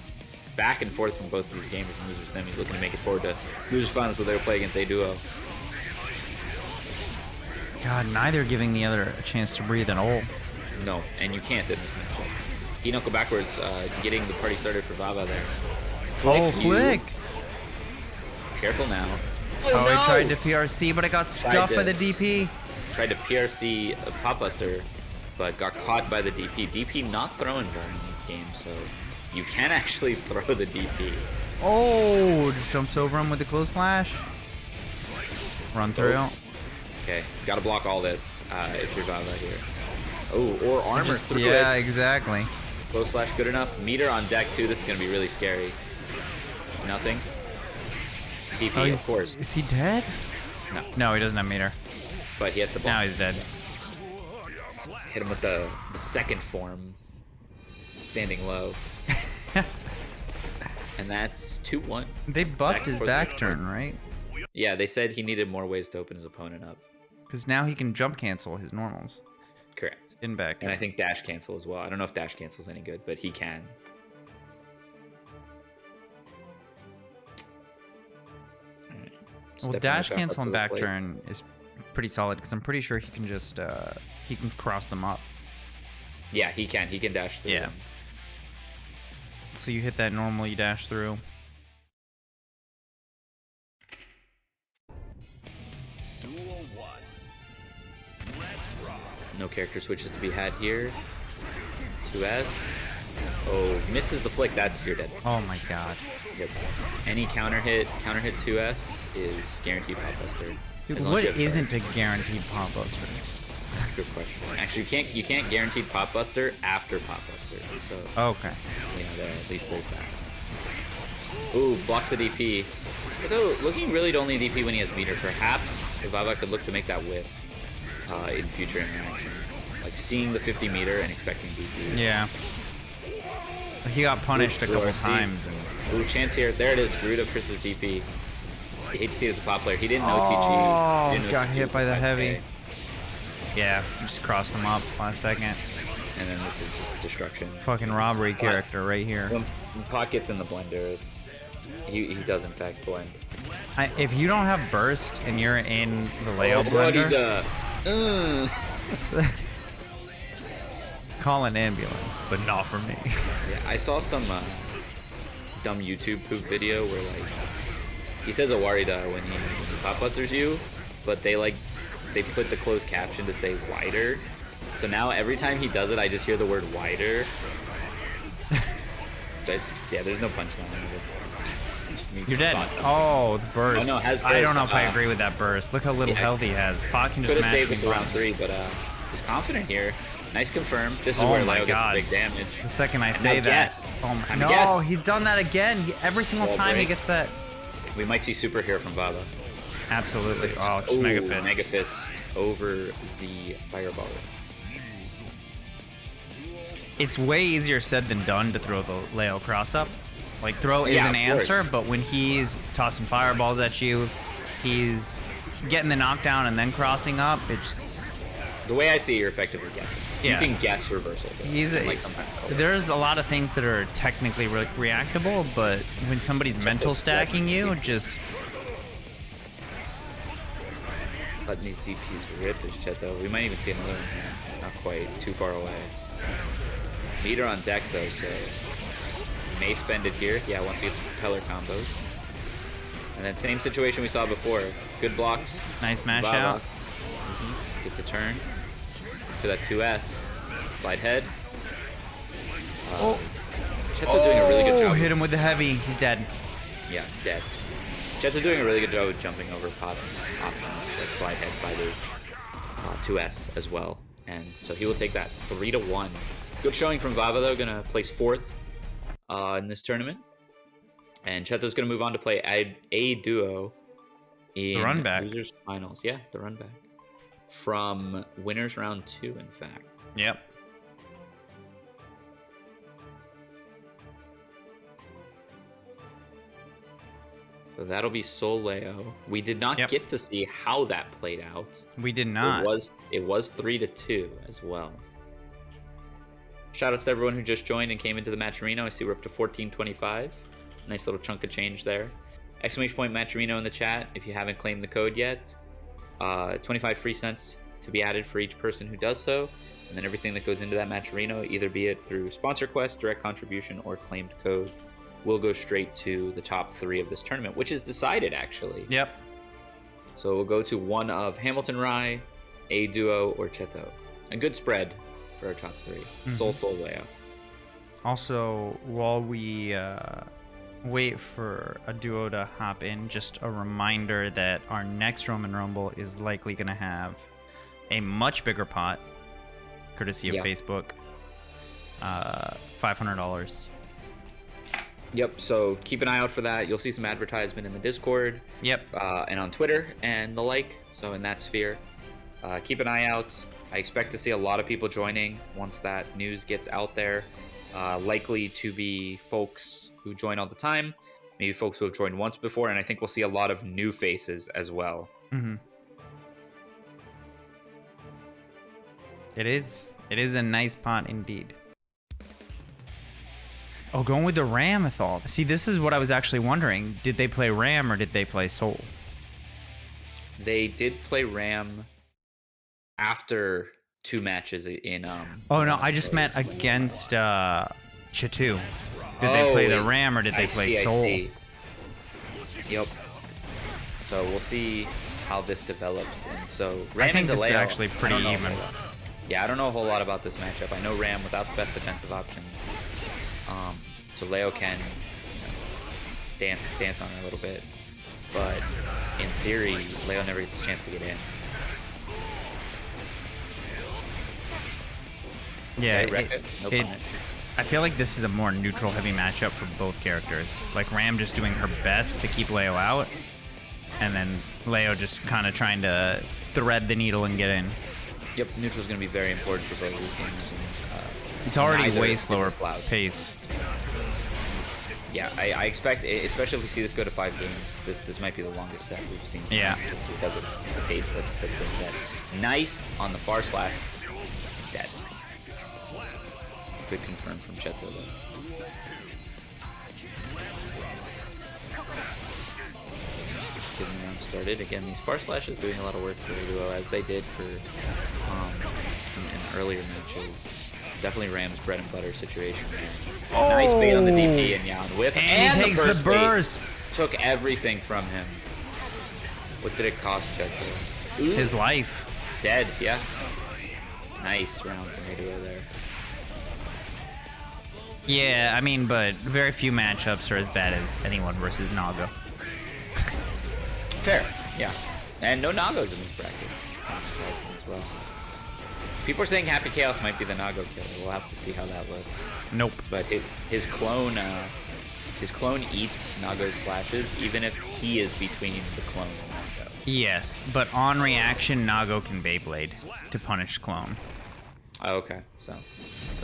Back and forth from both of these games in loser semis, looking to make it forward to loser finals where they'll play against Aeduo. God, neither giving the other a chance to breathe at all. No, and you can't in this matchup. He knuckle backwards, getting the party started for Vava there. Flick! Careful now. Oh, he tried to PRC, but I got stuffed by the DP. Tried to PRC a Pop Buster, but got caught by the DP. DP not throwing well in this game, so you can actually throw the DP. Oh, just jumps over him with the close slash. Run through. Oh. Okay, gotta block all this if you're Vava here. Oh, or armor through it. Yeah, exactly. Close slash good enough. Meter on deck too. This is gonna be really scary. Nothing. DP, of course. Is he dead? No. No, he doesn't have meter. But he has the block. Now he's dead. Hit him with the second form. Standing low. And that's 2-1. They buffed Back his for back the- turn, right? Yeah, they said he needed more ways to open his opponent up. Because now he can jump cancel his normals. Correct. In back. And I think dash cancel as well. I don't know if dash cancel is any good, but he can. Well, stepping dash right back up cancel to and the back plate. turn is pretty solid because I'm pretty sure he can just he can cross them up. Yeah, he can. He can dash through Yeah. them. So you hit that normal, you dash through. Duel 1. Let's rock. No character switches to be had here. 2S. Oh, misses the flick. That's your dead. Oh my god. Yep. Any counter hit 2S is guaranteed pop buster. Dude, As long what as you have isn't a guaranteed pop buster? charge. Good question. Actually, you can't guaranteed pop buster after pop buster. So Okay. yeah, at least there's that. Ooh, blocks the DP. Although looking really to only DP when he has meter. Perhaps Vava could look to make that whiff in future interactions, like seeing the 50 meter and expecting DP. Yeah. He got punished a couple RC. times. And... Ooh, chance here. There it is. Garuda versus DP. You hate to see it as a pop player. He didn't know TG. Oh, He didn't know got TG hit by the 5K. heavy. Yeah, just crossed him up last second. And then this is just destruction. Fucking robbery character right here. When Pot gets in the blender, he does in fact blend. If you don't have burst and you're in the layout blender, call an ambulance, but not for me. Yeah, I saw some dumb YouTube poop video where like he says Awarida when he pop busters you, but they put the closed caption to say wider. So now every time he does it, I just hear the word wider. There's no punchline. It's just me. You're dead. Oh, the burst. Oh, no, it has I don't burst. know if I agree with that burst. Look how little Yeah. health he has. Pot can just Could have mash saved it him for round down. 3, but he's confident here. Nice confirm. This is Oh where my Leo gets God. the big damage. The second I And say now that, guess. oh my, Time to no, guess. he's done that again. Every single Wall time he break. gets that. We might see super here from Vava. Absolutely. Oh, just Ooh, Mega Fist. Mega Fist over the Fireball. It's way easier said than done to throw the Leo cross up. Like, throw is Yeah, an of course. answer, but when he's tossing fireballs at you, he's getting the knockdown and then crossing up. It's The way I see it, you're effectively guessing. Yeah. You can guess reversals. He's and, like sometimes. there's a lot of things that are technically reactable, but when somebody's mental stacking you, just Letting these DPs rip is Chetoo. We might even see another one here. Not quite too far away. Meter on deck though, so may spend it here. Yeah, once he gets propeller combos. And then same situation we saw before. Good blocks. nice mash Vava. out. Gets a turn for that 2S. Slide head. Chetoo doing a really good job. Hit him with the heavy. He's dead. Yeah, dead. Chetoo doing a really good job of jumping over Pot's options, like slide head, side H, 2S as well. And so he will take that 3-1. Good showing from Vava though, gonna place 4th in this tournament. And Chetoo's gonna move on to play Aeduo in The run back. losers finals. Yeah, the run back. From winners round 2, in fact. Yep. So that'll be Soleo. We did not Yep. get to see how that played out. We did not. It was 3-2 as well. Shoutouts to everyone who just joined and came into the Matcherino. I see we're up to 1425. Nice little chunk of change there. Exclamation point Matcherino in the chat if you haven't claimed the code yet. 25 free cents to be added for each person who does so. And then everything that goes into that Matcherino, either be it through sponsor quest, direct contribution, or claimed code, will go straight to the top 3 of this tournament, which is decided actually. Yep. So we'll go to one of Hamilton Rye, Aeduo, or Chetoo. A good spread for our top 3. Soul Leo. Also, while we wait for a duo to hop in, just a reminder that our next Roman Rumble is likely going to have a much bigger pot, courtesy of Yeah. Facebook. $500. Yep, so keep an eye out for that. You'll see some advertisement in the Discord. Yep. And on Twitter and the like, so in that sphere. Keep an eye out. I expect to see a lot of people joining once that news gets out there. Likely to be folks who join all the time, maybe folks who have joined once before, and I think we'll see a lot of new faces as well. Mm-hmm. It is a nice pot indeed. Oh, going with the Ramlethal. See, this is what I was actually wondering. Did they play Ram or did they play Soul? they did play Ram after 2 matches in Oh no, I just meant against Chetoo. Did they play the Ram or did they play I Soul? see. Yep. So we'll see how this develops. And so Ram I think and this is Leo, actually pretty even. Yeah, I don't know a whole lot about this matchup. I know Ram without the best defensive options. So Leo can dance on her a little bit. But in theory, Leo never gets a chance to get in. Yeah, No it's. I feel like this is a more neutral-heavy matchup for both characters. Like Ram just doing her best to keep Leo out, and then Leo just kind of trying to thread the needle and get in. Yep, neutral's going to be very important for both of these gamers. And, It's already neither way is slower this loud. pace. Yeah, I expect, especially if we see this go to 5 games, this might be the longest set we've seen. Yeah. Just because of the pace that's been set. Nice on the far slash. Dead. Good confirm from Chetoo though. Getting the round started. Again, these far slashes doing a lot of work for Aeduo, as they did for in earlier matches. Definitely Ram's bread and butter situation there. Oh. Nice bait on the DP and Yan whiff. And he takes the burst. Bait took everything from him. What did it cost Chetoo? His life. Dead, yeah. Nice round from Aeduo there. Yeah, I mean, but very few matchups are as bad as anyone versus Naga. Fair, yeah. And no Nagos in this bracket. Not surprising as well. People are saying Happy Chaos might be the Nago killer. We'll have to see how that looks. Nope. But his clone eats Nago's slashes, even if he is between the clone and Nago. Yes, but on reaction, Nago can Beyblade to punish clone. Oh, okay. So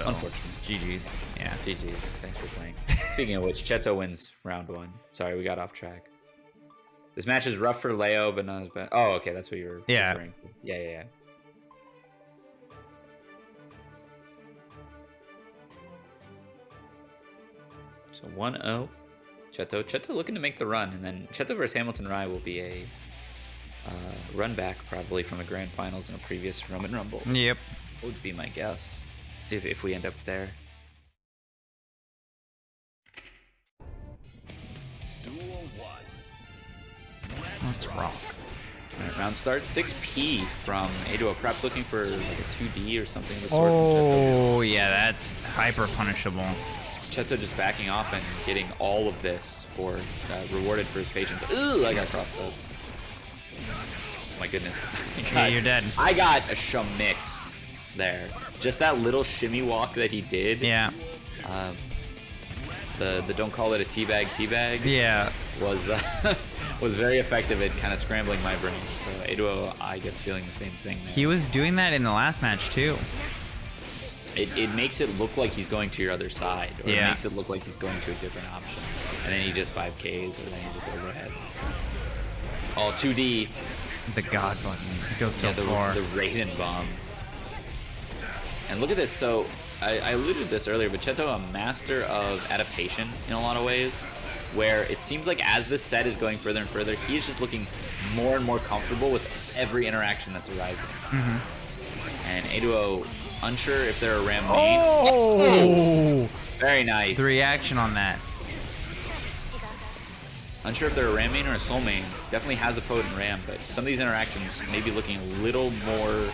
unfortunate. GG's. Yeah. GG's. Thanks for playing. Speaking of which, Chetoo wins round 1. Sorry, we got off track. This match is rough for Leo, but not as bad. Oh, okay. That's what you were referring to. Yeah. So 1-0. Chetoo looking to make the run, and then Chetoo versus Hamilton Rye will be a run back probably from the grand finals in a previous Roman Rumble. Yep. Would be my guess if we end up there. Duel 1. Let's rock. All right, round start. 6P from Aeduo. Perhaps looking for like a 2D or something of the sort. Oh, yeah, that's hyper punishable. Chetoo just backing off and getting all of this for rewarded for his patience. Ooh, I got crossed up. My goodness. Yeah, you're dead. I got a shumixed there. Just that little shimmy walk that he did. Yeah. The don't call it a teabag Yeah. was very effective at kind of scrambling my brain. So Aeduo, I guess, feeling the same thing there. He was doing that in the last match, too. It makes it look like he's going to your other side, or Yeah. it makes it look like he's going to a different option, and then he just 5Ks, or then he just overheads. Oh, 2D. The God button. It goes so far. The Raiden bomb. And look at this. So I alluded to this earlier, but Chetoo, a master of adaptation in a lot of ways, where it seems like as this set is going further and further, he is just looking more and more comfortable with every interaction that's arising. And Aeduo, unsure if they're a Ram main. Oh! Very nice. The reaction on that. Unsure if they're a Ram main or a Soul main. Definitely has a potent Ram, but some of these interactions may be looking a little more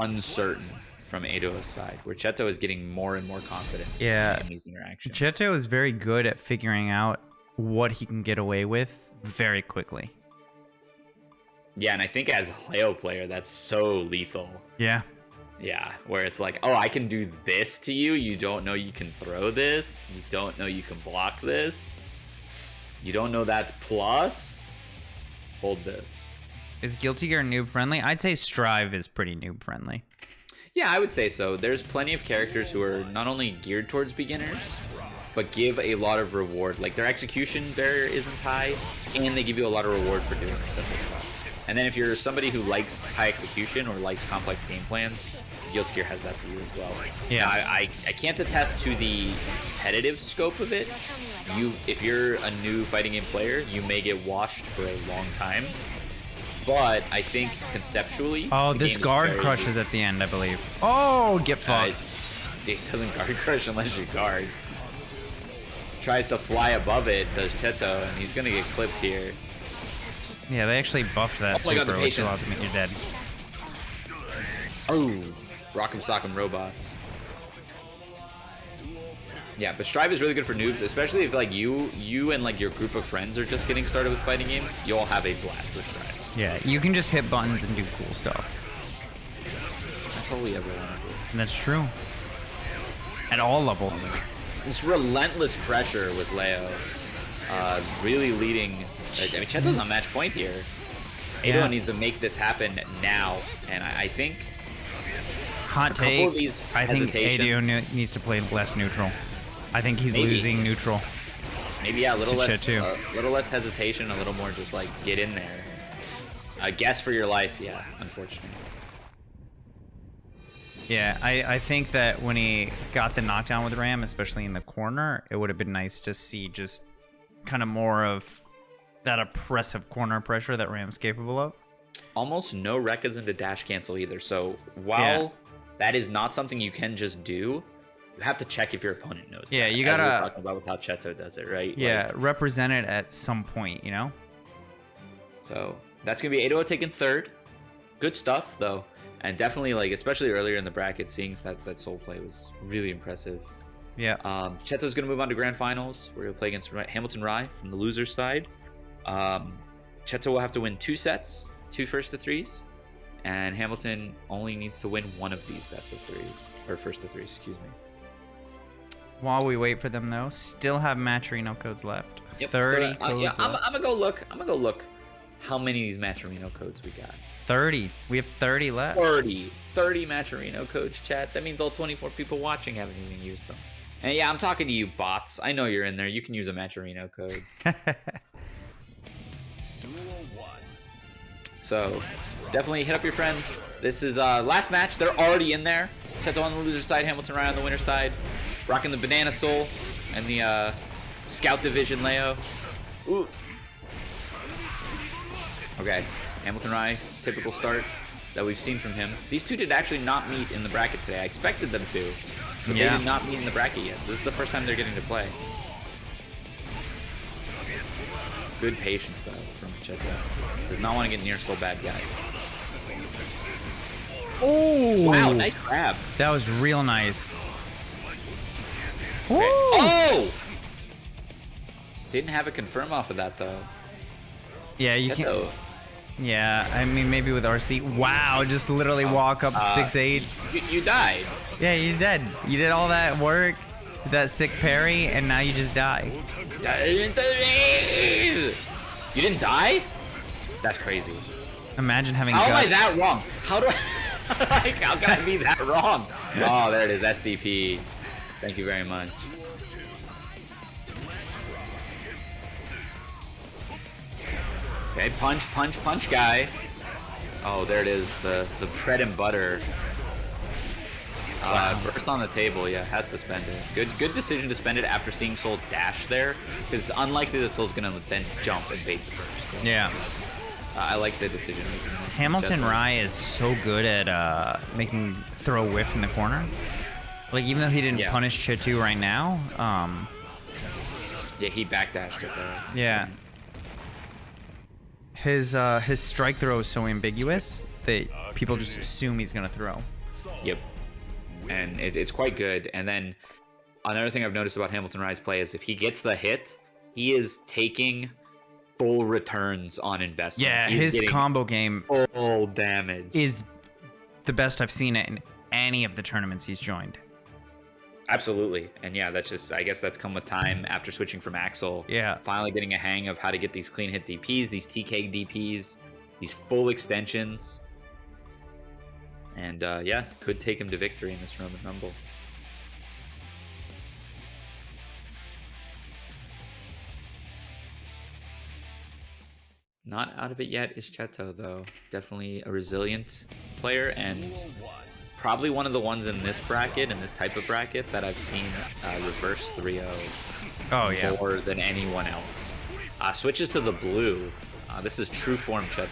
uncertain from Aeduo's side, where Chetoo is getting more and more confident in these interactions. Chetoo is very good at figuring out what he can get away with very quickly. Yeah, and I think as a Leo player, that's so lethal. Yeah. Yeah, where it's like, oh, I can do this to you. You don't know you can throw this. You don't know you can block this. You don't know that's plus. Hold this. Is Guilty Gear noob friendly? I'd say Strive is pretty noob friendly. Yeah, I would say so. There's plenty of characters who are not only geared towards beginners, but give a lot of reward. Like their execution barrier isn't high, and they give you a lot of reward for doing simple stuff. And then if you're somebody who likes high execution or likes complex game plans, Guilty Gear has that for you as well. Yeah. Now, I can't attest to the competitive scope of it. If you're a new fighting game player, you may get washed for a long time. but I think conceptually. Oh, the this game is guard very crushes weak. at the end, I believe. Oh, get fucked. It doesn't guard crush unless you guard. Tries to fly above it, does Chetoo, and he's gonna get clipped here. Yeah, they actually buffed that Oh my God, super, the which patience. allows me you're dead. Oh, rock'em sock'em robots. Yeah, but Strive is really good for noobs, especially if like you and like your group of friends are just getting started with fighting games. You'll have a blast with Strive. Yeah, you can just hit buttons and do cool stuff. That's all we ever want to do. And that's true. At all levels. This relentless pressure with Leo, really leading. I mean, Chetoo's on match point here. Yeah. Aeduo needs to make this happen now, and I think Hot couple take, of these I think hesitations. Aeduo needs to play less neutral. I think he's Maybe. losing neutral. maybe a little To less, little less hesitation, a little more just like get in there. Guess for your life, yeah. Unfortunately. Yeah, I think that when he got the knockdown with Ram, especially in the corner, it would have been nice to see just kind of more of that oppressive corner pressure that Ram's capable of. Almost no Rekkas into dash cancel either. So while that is not something you can just do, you have to check if your opponent knows. Yeah, that, you as gotta- we're talking about with how Chetoo does it, right? Yeah, Like, represent it at some point, you know? so that's gonna be Aeduo taking third. Good stuff though, and definitely like especially earlier in the bracket, seeing that soul play was really impressive. Yeah. Chetoo's gonna move on to grand finals, where he'll play against Hamilton Rye from the loser side. Chetoo will have to win 2 sets, 2 first to 3s, and Hamilton only needs to win one of these best of 3s or first to 3s, excuse me. While we wait for them, though, still have Matcherino codes left. Yep, 30 still, codes yeah, left. I'm gonna go look how many of these Matcherino codes we got. 30. We have 30 left. 30 Matcherino codes, chat. That means all 24 people watching haven't even used them. And yeah, I'm talking to you bots. I know you're in there. You can use a Matcherino code. Duel 1. So definitely hit up your friends. This is last match. They're already in there. Chetoo on the loser side, Hamilton Rye on the winner side. Rocking the Banana Soul and the Scout Division Leo. Ooh. Okay, Hamilton Rye, typical start that we've seen from him. These two did actually not meet in the bracket today. I expected them to, but Yeah. they did not meet in the bracket yet. So this is the first time they're getting to play. Good patience though from Chetoo. Does not want to get near Soul Bad Guy. Oh! Wow, nice grab. That was real nice. Okay. Ooh. Oh! Didn't have a confirm off of that though. Yeah, you can't. Chetoo. Yeah, I mean, maybe with RC. Wow, just literally walk up 6'8". You died. Yeah, you did. You did all that work, that sick parry, and now you just die. You didn't die? That's crazy. Imagine having How am I guts. that wrong? How do I? How can I be that wrong? Oh, there it is. SDP. Thank you very much. Okay, punch, guy. Oh, there it is. The bread and butter. Burst on the table. Yeah, has to spend it. Good decision to spend it after seeing Soul dash there, because it's unlikely that Soul's gonna then jump and bait the burst. Yeah. I like the decision. Hamilton Rye is so good at making throw whiff in the corner. Like, even though he didn't Yeah. punish Chetoo right now, Yeah, he backdashed it there. yeah. His strike throw is so ambiguous that people just assume he's gonna throw. Yep. And it's quite good. And then another thing I've noticed about Hamilton Rye's play is if he gets the hit, he is taking full returns on investment. Yeah, He's his getting combo game full damage. is the best I've seen it in any of the tournaments he's joined. Absolutely. And yeah, that's just, I guess that's come with time after switching from Axel. Yeah. Finally getting a hang of how to get these clean hit DPs, these TK DPs, these full extensions. And yeah, could take him to victory in this Roman Rumble. Not out of it yet is Chetoo, though. Definitely a resilient player, and probably one of the ones in this bracket, in this type of bracket, that I've seen reverse 3-0 Oh yeah. more than anyone else. Switches to the blue. This is true form Chetoo.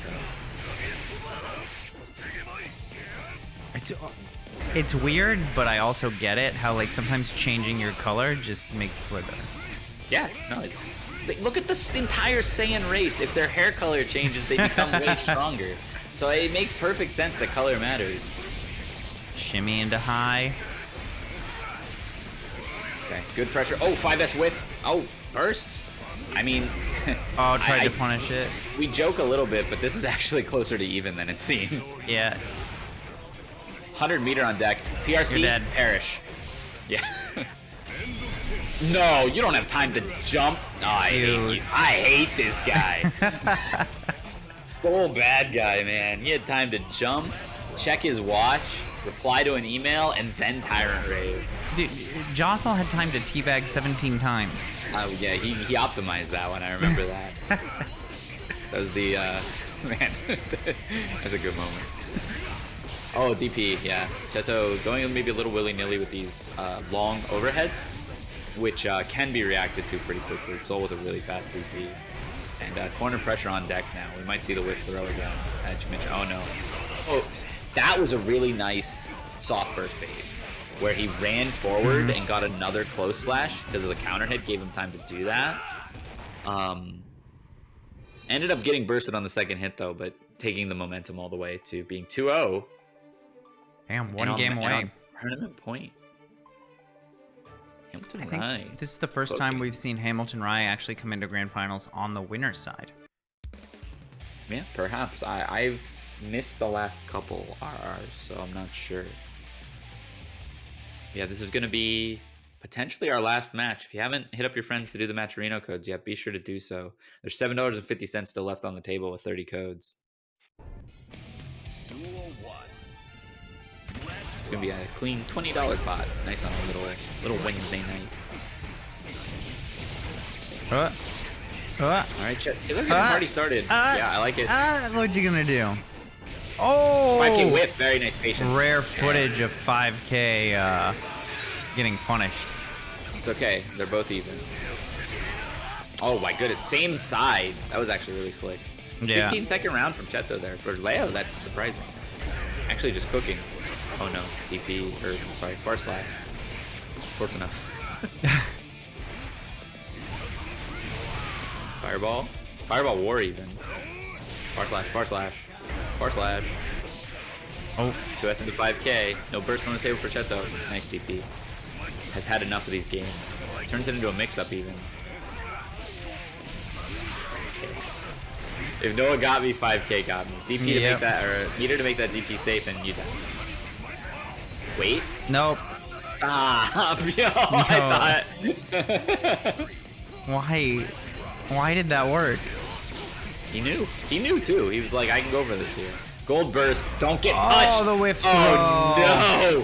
It's weird, but I also get it. How like sometimes changing your color just makes you play better. Yeah, no, it's... Look at this entire Saiyan race. If their hair color changes, they become way stronger. So it makes perfect sense that color matters. Shimmy into high. Okay, good pressure. Oh, 5S whiff. Oh, bursts. I mean... Oh, tried to punish it. We joke a little bit, but this is actually closer to even than it seems. Yeah. 100 meter on deck. PRC, You're dead. perish. Yeah. No, you don't have time to jump. Oh, I hate this guy. Full bad guy, man. He had time to jump, check his watch, reply to an email, and then Tyrant Rave. Dude, Jostle had time to teabag 17 times. Oh, yeah, he optimized that one. I remember that. That was the, man, that's a good moment. Oh, DP, yeah. Chetoo going maybe a little willy-nilly with these long overheads, which can be reacted to pretty quickly. Soul with a really fast DP. And corner pressure on deck now. We might see the whiff throw again. Oh, no. Oh, that was a really nice soft burst bait, where he ran forward and got another close slash because of the counter hit, gave him time to do that. Ended up getting bursted on the second hit, though, but taking the momentum all the way to being 2-0. Damn, one game away. Tournament point. Hamilton I think Rye. this is the first time we've seen Hamilton Rye actually come into grand finals on the winner's side. Yeah, perhaps. I've missed the last couple RRs, so I'm not sure. Yeah, this is going to be potentially our last match. If you haven't hit up your friends to do the Matcherino codes yet, be sure to do so. There's $7.50 still left on the table with 30 codes. Duel 1. It's going to be a clean $20 pot. Nice on a little Wednesday night. All right, Chet. It looks like the party started. Yeah, I like it. What you gonna do? Oh! 5K whiff. Very nice patience. Rare footage of 5K getting punished. It's okay. They're both even. Oh my goodness. Same side. That was actually really slick. Yeah. 15-second round from Chetoo there. For Leo, that's surprising. Actually just cooking. Oh no. DP, or sorry, far slash. Close enough. Fireball. Fireball war even. Far slash, far slash. Far slash. Oh. 2S into 5K. No burst on the table for Chetoo. Nice DP. Has had enough of these games. Turns it into a mix-up even. If Noah got me, 5K got me. DP to make that, or meter to make that DP safe, and you die. Wait. Nope. Stop. Yo, I thought. Why did that work? He knew. He knew too. He was like, I can go for this here. Gold burst. Don't get touched. Oh, the whiff throw. Oh no.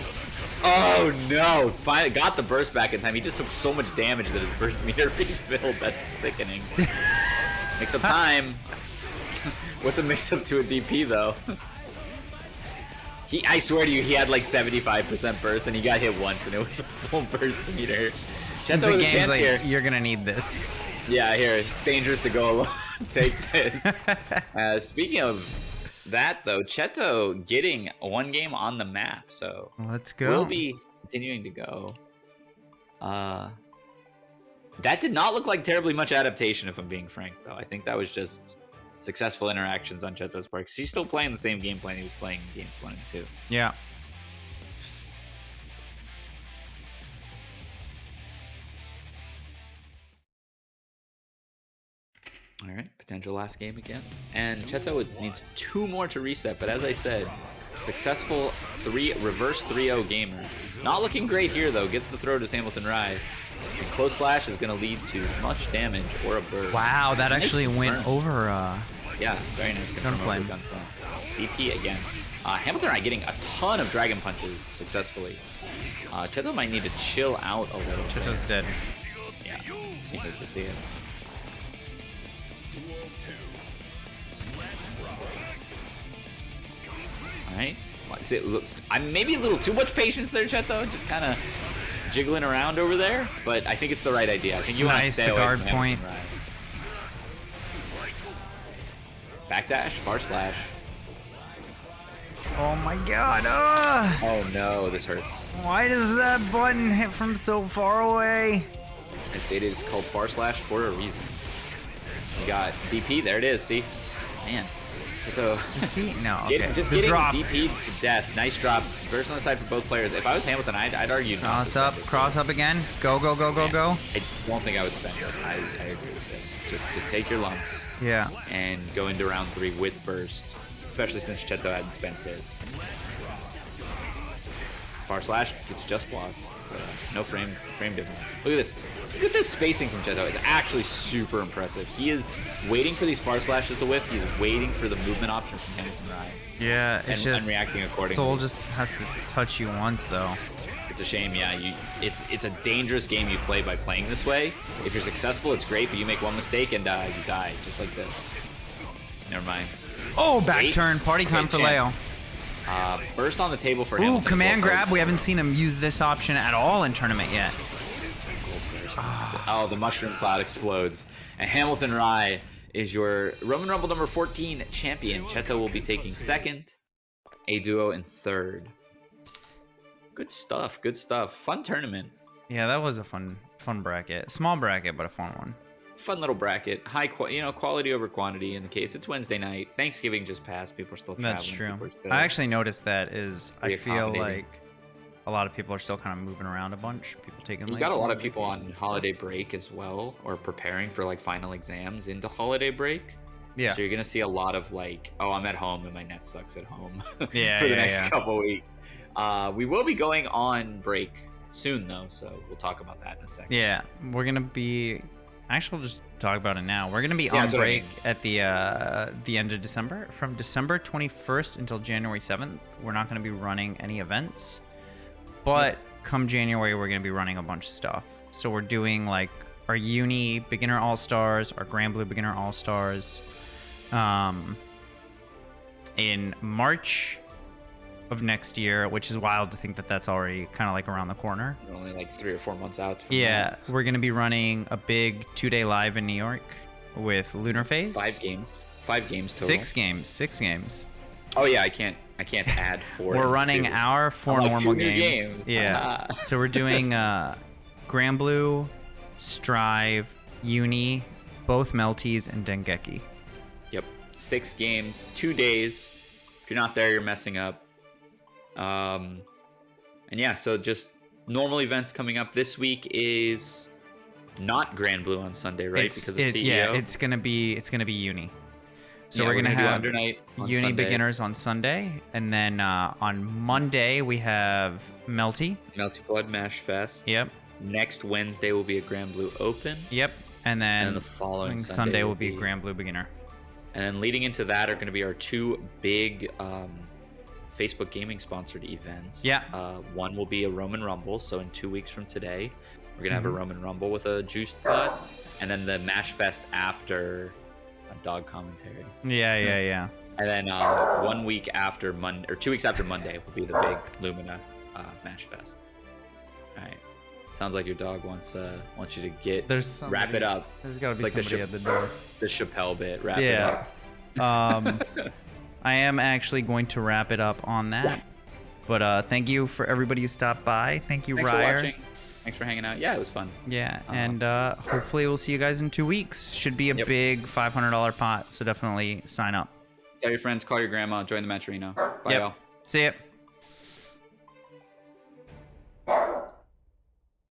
Oh no. Finally got the burst back in time. He just took so much damage that his burst meter refilled. That's sickening. Mix up time. What's a mix up to a DP though? I swear to you, he had like 75% burst and he got hit once and it was a full burst meter. Chetoo with a chance like, here. You're gonna need this. Yeah, here, it's dangerous to go alone. Take this. Speaking of that, though, Chetoo getting one game on the map, so let's go. We'll be continuing to go. That did not look like terribly much adaptation, if I'm being frank, though. I think that was just successful interactions on Chetoo's part, because he's still playing the same game plan he was playing in games 1 and 2. Yeah. All right, potential last game again. And Chetoo needs 2 more to reset, but as I said, successful reverse 3-0 gamer. Not looking great here, though. Gets the throw to Hamilton Rye. And close slash is going to lead to much damage or a burst. Wow, that nice actually went over. Yeah, very nice. Gunflame. DP again. Hamilton Rye getting a ton of dragon punches successfully. Chetoo might need to chill out a little. Chetoo's dead. Yeah, you hate to see it. Alright. Look, I'm maybe a little too much patience there, Chetoo. Just kind of jiggling around over there. But I think it's the right idea. I think you want to stay the away guard from point. Hamilton Rye. Backdash, far slash. Oh my god. Oh no, this hurts. Why does that button hit from so far away? It is called // for a reason. You got DP. There it is. See, man. Chetoo. No. Okay. Just the getting drop. DP'd to death. Nice drop. Burst on the side for both players. If I was Hamilton, I'd argue not Cross to up. spend it. Cross up again. Go. Go. Go. Go. Man, Go. I don't think I would spend it. I agree with this. Just take your lumps. Yeah. And go into round 3 with burst, especially since Chetoo hadn't spent his. // gets just blocked. No frame difference. Look at this. Look at this spacing from Chetoo. It's actually super impressive. He is waiting for these // to whiff. He's waiting for the movement option from Hamilton Rye. Yeah. It's just reacting accordingly. Soul just has to touch you once though. It's a shame, yeah. It's a dangerous game you play by playing this way. If you're successful, it's great, but you make one mistake and you die, just like this. Never mind. Oh, back turn. Party time for Leo. Burst on the table for Ooh, Hamilton. command grab. We haven't seen him use this option at all in tournament yet. Oh, the mushroom cloud explodes. And Hamilton Rye is your Roman Rumble number 14 champion. Chetoo will be taking 2nd. Aeduo in 3rd. Good stuff. Good stuff. Fun tournament. Yeah, that was a fun bracket. Small bracket, but a fun one. Fun little bracket. Quality over quantity in the case. It's Wednesday night. Thanksgiving just passed. People are still traveling. That's true. People are still I actually noticed that I feel accommodating. like a lot of people are still kind of moving around a bunch. People taking You like got a lot of people on holiday break as well, or preparing for like final exams into holiday break. Yeah. So you're gonna see a lot of like, oh, I'm at home and my net sucks at home Yeah, for the yeah, next yeah. couple weeks. We will be going on break soon though, so we'll talk about that in a second. Yeah, we're gonna be. Actually, we'll just talk about it now. We're gonna be on that's what I break mean. at the end of December, from December 21st until January 7th. We're not gonna be running any events, but come January, we're gonna be running a bunch of stuff. So we're doing like our Uni Beginner All Stars, our Grand Blue Beginner All Stars. In March of next year, which is wild to think that that's already kind of like around the corner. We're only like 3 or 4 months out. From Yeah, that. we're gonna be running a big 2-day live in New York with Lunar Phase. 5 games. 5 games total. 6 games. Oh yeah, I can't add 4. We're into running 2. our 4 Oh, normal 2 new games. Yeah. So we're doing Grand Blue, Strive, Uni, both Melties, and Dengeki. Yep. 6 games, 2 days. If you're not there, you're messing up. And yeah, so just normal events coming up. This week is not Grand Blue on Sunday, right? Because of CEO. Yeah, it's gonna be Uni. So Yeah, we're gonna do have Under Night on Uni Sunday. beginners on Sunday, and then on Monday we have Melty. Melty Blood Mash Fest. Yep. Next Wednesday will be a Grand Blue Open. Yep. And then the following Sunday will be Grand Blue beginner. And then leading into that are going to be our 2 big Facebook gaming sponsored events. Yeah. One will be a Roman Rumble. So in 2 weeks from today, we're going to have Mm-hmm. a Roman Rumble with a juiced putt. And then the Mash Fest after a dog commentary. Yeah. And then 1 week after Monday, or 2 weeks after Monday, will be the big Lumina Mash Fest. All right. Sounds like your dog wants you to get wrap it up. There's gotta be It's like somebody at the door. The Chappelle bit. Wrap it up. I am actually going to wrap it up on that. But thank you for everybody who stopped by. Thank you, Thanks Ryer. for watching. Thanks for hanging out. Yeah, it was fun. Yeah, and hopefully we'll see you guys in 2 weeks. Should be a big $500 pot, so definitely sign up. Tell your friends, call your grandma, join the match arena. Bye, y'all. See ya.